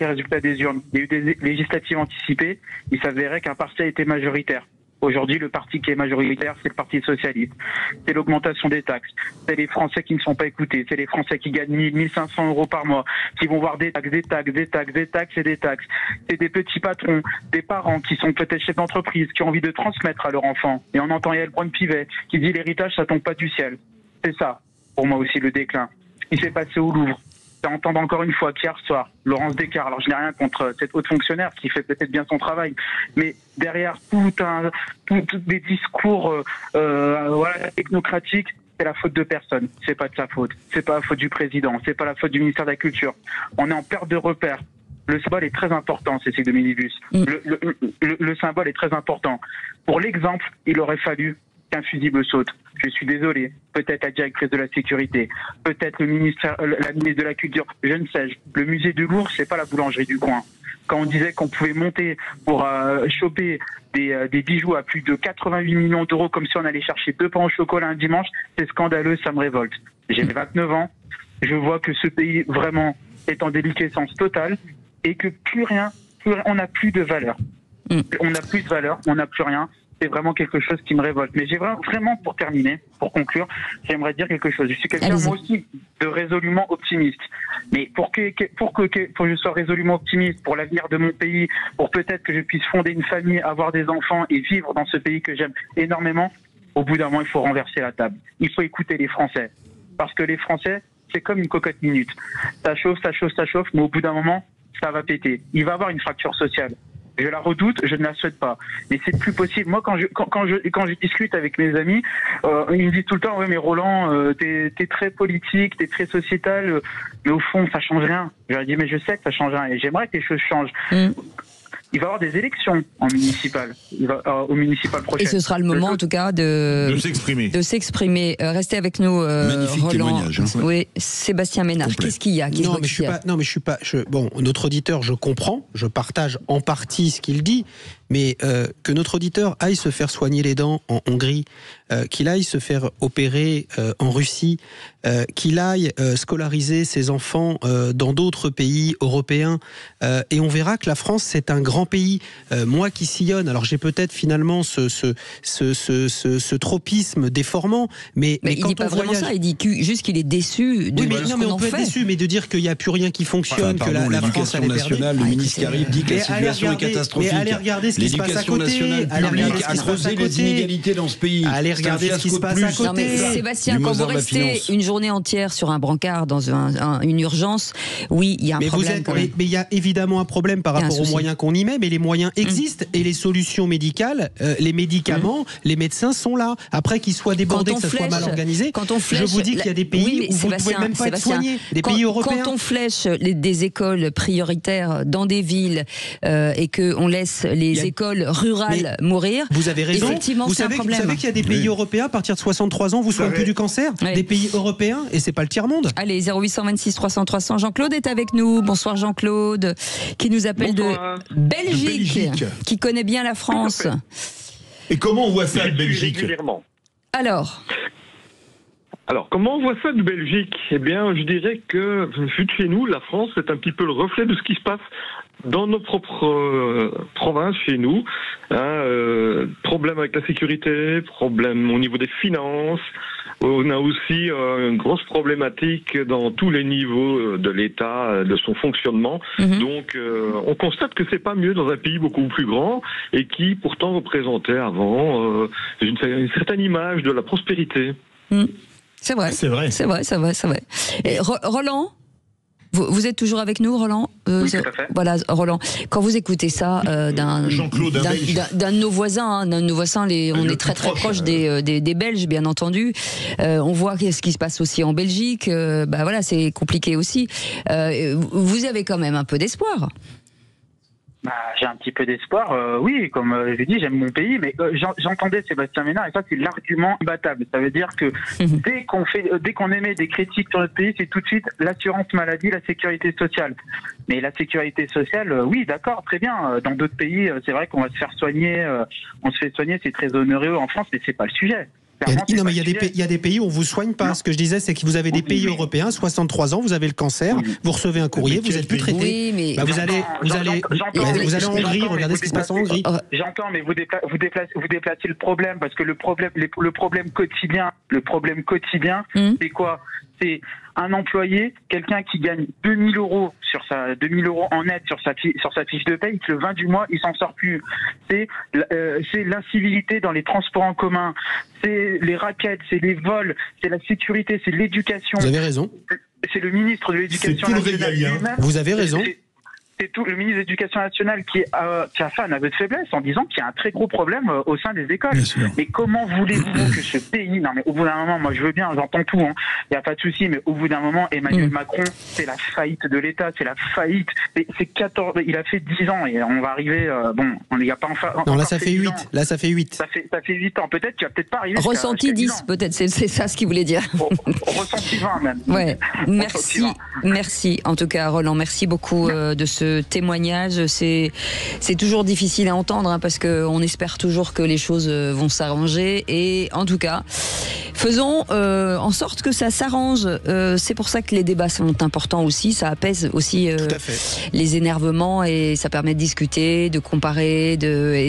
S5: les résultats des urnes. Il y a eu des législatives anticipées, il s'avérait qu'un parti a été majoritaire. Aujourd'hui, le parti qui est majoritaire, c'est le Parti socialiste. C'est l'augmentation des taxes. C'est les Français qui ne sont pas écoutés. C'est les Français qui gagnent 1 000, 1 500 euros par mois, qui vont voir des taxes, des taxes, des taxes, des taxes et des taxes. C'est des petits patrons, des parents qui sont peut-être chefs d'entreprise, qui ont envie de transmettre à leur enfant. Et on entend Yael Braun-Pivet qui dit l'héritage, ça tombe pas du ciel. C'est ça, pour moi aussi, le déclin. Il s'est passé au Louvre. C'est entendre encore une fois qu'hier soir, Laurence Descartes, alors je n'ai rien contre cette haute fonctionnaire qui fait peut-être bien son travail, mais derrière tout des discours technocratiques, c'est la faute de personne. C'est pas de sa faute. C'est pas la faute du président. C'est pas la faute du ministère de la Culture. On est en perte de repères. Le symbole est très important, Cécile de Minibus. Le symbole est très important. Pour l'exemple, il aurait fallu qu'un fusible saute. Je suis désolé. Peut-être la directrice de la sécurité, peut-être la ministre de la Culture, je ne sais. Le musée du Louvre, c'est pas la boulangerie du coin. Quand on disait qu'on pouvait monter pour choper des bijoux à plus de 88 millions d'euros, comme si on allait chercher 2 pains au chocolat un dimanche, c'est scandaleux, ça me révolte. J'ai 29 ans, je vois que ce pays vraiment est en déliquescence totale et que plus rien, on n'a plus de valeur. On n'a plus de valeur, on n'a plus rien. C'est vraiment quelque chose qui me révolte. Mais j'ai vraiment, pour terminer, pour conclure, j'aimerais dire quelque chose. Je suis quelqu'un, moi aussi, de résolument optimiste. Mais pour que je sois résolument optimiste pour l'avenir de mon pays, pour peut-être que je puisse fonder une famille, avoir des enfants et vivre dans ce pays que j'aime énormément, au bout d'un moment, il faut renverser la table. Il faut écouter les Français. Parce que les Français, c'est comme une cocotte minute. Ça chauffe, ça chauffe, ça chauffe, mais au bout d'un moment, ça va péter. Il va y avoir une fracture sociale. Je la redoute, je ne la souhaite pas. Mais c'est plus possible. Moi, quand je discute avec mes amis, ils me disent tout le temps, ouais, mais Roland, t'es très politique, t'es très sociétal, mais au fond, ça change rien. Je leur dis, mais je sais que ça change rien, et j'aimerais que les choses changent. Il va y avoir des élections en municipal, au municipal prochain.
S2: Et ce sera le moment, en tout cas, de s'exprimer. Restez avec nous,
S4: magnifique
S2: Roland.
S4: Témoignage. Hein.
S2: Oui, Sébastien Ménard. Qu'est-ce qu'il y a?
S6: Non, mais je suis pas. Bon, notre auditeur, je comprends, je partage en partie ce qu'il dit, mais que notre auditeur aille se faire soigner les dents en Hongrie, qu'il aille se faire opérer en Russie, qu'il aille scolariser ses enfants dans d'autres pays européens, et on verra que la France, c'est un grand pays. Moi qui sillonne, alors j'ai peut-être finalement ce tropisme déformant, mais
S2: il
S6: quand
S2: dit pas
S6: on
S2: vraiment
S6: voyage...
S2: ça, il dit juste qu'il est déçu de
S6: oui, mais
S2: ce
S6: non, mais
S2: qu'on
S6: on
S2: en
S6: peut
S2: fait.
S6: être déçu, mais de dire qu'il n'y a plus rien qui fonctionne, que la France
S4: l'éducation
S6: elle est
S4: nationale,
S6: perdue.
S4: le ministre qui arrive dit que la situation est catastrophique.
S6: Mais allez regarder ce qui se passe à
S4: L'éducation
S6: côté.
S4: nationale publique a creusé les inégalités dans ce pays.
S6: Allez regarder ce qui se passe à côté.
S2: Non, mais Sébastien, quand vous restez une journée entière sur un brancard dans une urgence, oui, il y a un problème.
S6: Mais il y a évidemment un problème par rapport aux moyens qu'on y met, mais les moyens existent et les solutions médicales, les médicaments, les médecins sont là. Après qu'ils soient débordés, que ça soit mal organisé, je vous dis qu'il y a des pays où vous ne pouvez même pas être soigné, des pays européens.
S2: Quand on flèche des écoles prioritaires dans des villes et qu'on laisse les écoles rurales mourir,
S6: vous avez raison.
S2: Effectivement,
S6: vous
S2: c'est un
S6: savez
S2: problème.
S6: qu'il y a des pays européens, à partir de 63 ans, vous soignez plus du cancer. Des pays européens, et c'est pas le tiers-monde.
S2: Allez, 0826 300 300. Jean-Claude est avec nous. Bonsoir Jean-Claude, qui nous appelle de Belgique, qui connaît bien la France.
S3: Et comment on voit ça de Belgique?
S2: Alors,
S7: comment on voit ça de Belgique? Eh bien, je dirais que, vu de chez nous, la France est un petit peu le reflet de ce qui se passe dans nos propres provinces, chez nous. Problème avec la sécurité, problème au niveau des finances, On a aussi une grosse problématique dans tous les niveaux de l'État, de son fonctionnement. Donc, on constate que c'est pas mieux dans un pays beaucoup plus grand et qui pourtant représentait avant une certaine image de la prospérité.
S2: C'est vrai. Et Roland, vous êtes toujours avec nous, Roland?
S5: Oui, tout à fait.
S2: Voilà, Roland. Quand vous écoutez ça d'un de nos voisins, on est très proche des Belges, bien entendu. On voit ce qui se passe aussi en Belgique. Voilà, c'est compliqué aussi. Vous avez quand même un peu d'espoir.
S5: J'ai un petit peu d'espoir, oui, comme j'ai dit, j'aime mon pays, mais j'entendais Sébastien Ménard, et ça c'est l'argument imbattable. Ça veut dire que dès qu'on émet des critiques sur notre pays, c'est tout de suite l'assurance maladie, la sécurité sociale. Mais la sécurité sociale, oui, d'accord, très bien. Dans d'autres pays, c'est vrai qu'on va se faire soigner, on se fait soigner, c'est très onéreux en France, mais c'est pas le sujet.
S6: Non, mais il y a des pays où on vous soigne pas. Ce que je disais, c'est que vous avez des pays européens, 63 ans, vous avez le cancer, vous recevez un courrier, vous êtes plus traité.
S2: Oui, mais
S6: vous allez en Hongrie, regardez ce qui se passe en Hongrie.
S5: J'entends, mais vous déplacez le problème, parce que le problème quotidien, c'est quoi? C'est un employé, quelqu'un qui gagne 2000 € en net sur sa fiche de paye, que le 20 du mois, il s'en sort plus. C'est l'incivilité dans les transports en commun, c'est les raquettes, c'est les vols, c'est la sécurité, c'est l'éducation.
S6: Vous avez raison.
S5: C'est le ministre de l'Éducation nationale lui-même.
S6: Vous avez raison.
S5: C'est tout le ministre de l'Éducation nationale qui a fait un aveu de faiblesse en disant qu'il y a un très gros problème au sein des écoles. Mais comment voulez-vous que ce pays... Non, mais au bout d'un moment, moi je veux bien, j'entends tout, il n'y a pas de souci, mais au bout d'un moment, Emmanuel Macron, c'est la faillite de l'État, c'est la faillite. Il a fait 10 ans et on va arriver... on n'y a pas enfin...
S6: Non, là ça fait 8. Là ça fait 8.
S5: Ça fait 8 ans. Peut-être qu'il va peut-être pas arriver...
S2: Ressenti 10, peut-être, c'est ça ce qu'il voulait dire.
S5: Ressenti 20 même.
S2: Ouais. Merci en tout cas, Roland. Merci beaucoup de ce témoignage. C'est toujours difficile à entendre parce qu'on espère toujours que les choses vont s'arranger et en tout cas faisons en sorte que ça s'arrange. C'est pour ça que les débats sont importants aussi, ça apaise aussi les énervements et ça permet de discuter, de comparer et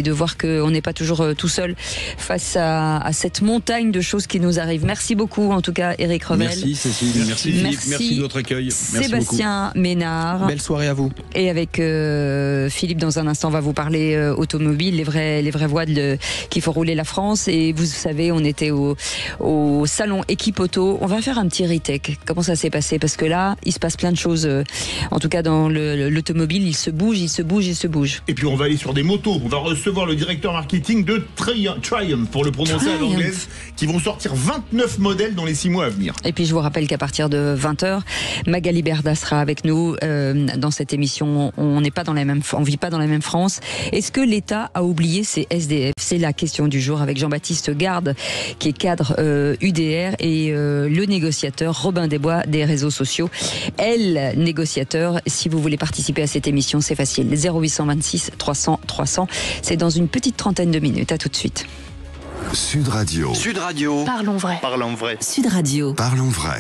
S2: de voir qu'on n'est pas toujours tout seul face à cette montagne de choses qui nous arrivent. Merci beaucoup en tout cas Éric Revel.
S4: Merci Cécile, merci Philippe, merci de votre accueil. Merci
S2: Sébastien Ménard.
S6: Belle soirée à vous.
S2: Et avec Philippe, dans un instant, on va vous parler automobile, les vraies voies qu'il faut rouler la France. Et vous savez, on était au salon Équipe Auto. On va faire un petit retake. Comment ça s'est passé? Parce que là, il se passe plein de choses. En tout cas, dans l'automobile, il se bouge.
S3: Et puis, on va aller sur des motos. On va recevoir le directeur marketing de Triumph, pour le prononcer à l'anglaise, qui vont sortir 29 modèles dans les 6 mois à venir.
S2: Et puis, je vous rappelle qu'à partir de 20h, Magali Berda sera avec nous dans cette émission. On vit pas dans la même France. Est-ce que l'État a oublié ses SDF? C'est la question du jour avec Jean-Baptiste Garde, qui est cadre UDR, et le négociateur Robin Desbois des réseaux sociaux. Négociateur, si vous voulez participer à cette émission, c'est facile. 0826 300 300. C'est dans une petite trentaine de minutes. À tout de suite.
S1: Sud Radio.
S20: Parlons vrai.
S1: Sud Radio. Parlons vrai.